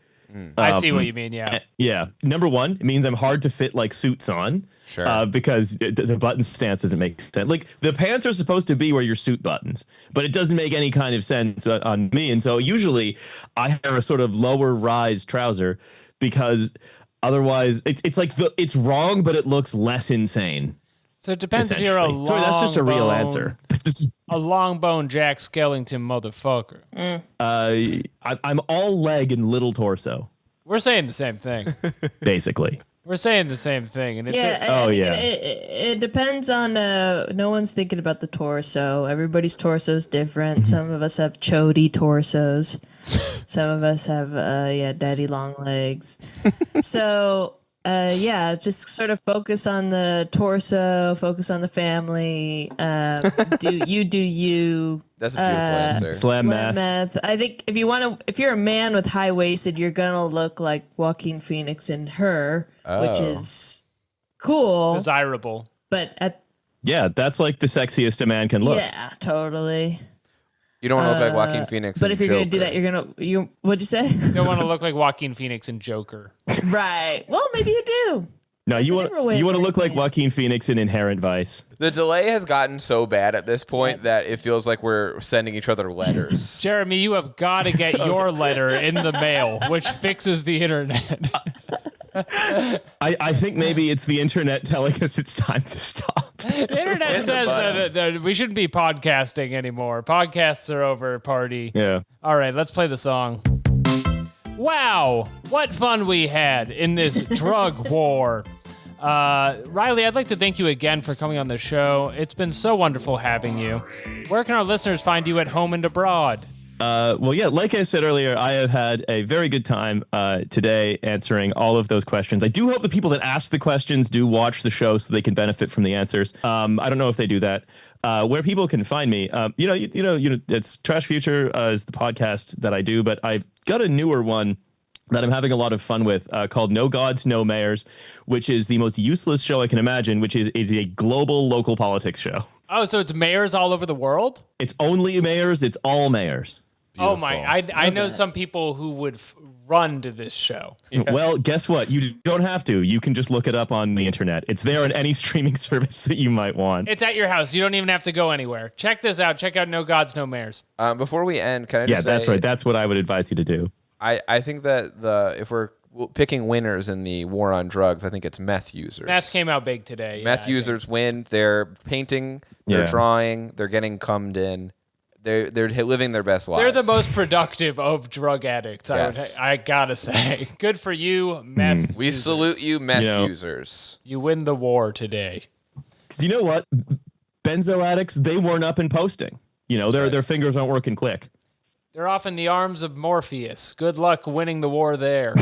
I see what you mean, yeah. Yeah. Number one, it means I'm hard to fit like suits on. Sure. Because the button stance doesn't make sense. Like the pants are supposed to be where your suit buttons, but it doesn't make any kind of sense on me. And so usually I wear a sort of lower rise trouser because otherwise it's like it's wrong, but it looks less insane. So it depends if you're a long Sorry, that's just a real bone- answer. A long bone Jack Skellington motherfucker. I'm all leg and little torso, We're saying the same thing. basically. We're saying the same thing, and it's It depends on. No one's thinking about the torso. Everybody's torso is different. Some of us have chody torsos. Some of us have daddy long legs. So just sort of focus on the torso. Focus on the family. Do you? That's a beautiful answer. Slam math. I think if you're a man with high waisted, you're gonna look like Joaquin Phoenix in Her, which is cool, desirable. But that's like the sexiest a man can look. yeah, totally. You don't want to look like Joaquin Phoenix. But in if you're gonna do Joker. that, what'd you say? You don't want to look like Joaquin Phoenix in Joker. Right. Well, maybe you do. No, you want different way to of look like pants. Joaquin Phoenix in Inherent Vice. The delay has gotten so bad at this point that it feels like we're sending each other letters. Jeremy, you have got to get your letter in the mail, which fixes the internet. I think maybe it's the internet telling us it's time to stop. The internet says that we shouldn't be podcasting anymore. Podcasts are over, party. Yeah. All right, let's play the song. Wow, what fun we had in this drug war. Riley, I'd like to thank you again for coming on the show. It's been so wonderful having you. Where can our listeners find you at home and abroad? Like I said earlier, I have had a very good time today answering all of those questions. I do hope the people that ask the questions do watch the show so they can benefit from the answers. I don't know if they do that. Where people can find me, it's Trash Future is the podcast that I do, but I've got a newer one that I'm having a lot of fun with called No Gods, No Mayors, which is the most useless show I can imagine, which is a global local politics show. Oh, so it's mayors all over the world? It's only mayors. It's all mayors. Beautiful. Oh my! I know some people who would run to this show. Yeah. Well, guess what? You don't have to. You can just look it up on the internet. It's there on any streaming service that you might want. It's at your house. You don't even have to go anywhere. Check this out. Check out No Gods, No Mayors. Before we end, can I just say... that's right. That's what I would advise you to do. I think that if we're picking winners in the war on drugs, I think it's meth users. Meth came out big today. Meth users win. They're painting. They're drawing. They're getting cummed in. They're living their best lives. They're the most productive of drug addicts. Yes. I gotta say, good for you, meth. We users. salute you, meth users. You win the war today. Because you know what, benzo addicts, they weren't up and posting. Their fingers aren't working quick. They're off in the arms of Morpheus. Good luck winning the war there.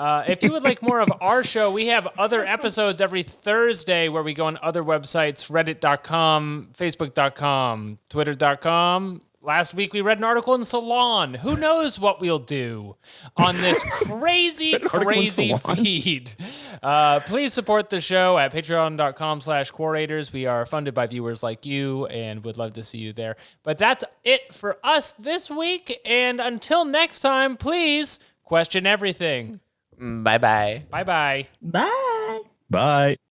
If you would like more of our show, we have other episodes every Thursday where we go on other websites, reddit.com, facebook.com, twitter.com. Last week, we read an article in Salon. Who knows what we'll do on this crazy feed. Please support the show at patreon.com/Quorators. We are funded by viewers like you and would love to see you there. But that's it for us this week. And until next time, please question everything. Bye-bye. Bye-bye. Bye. Bye.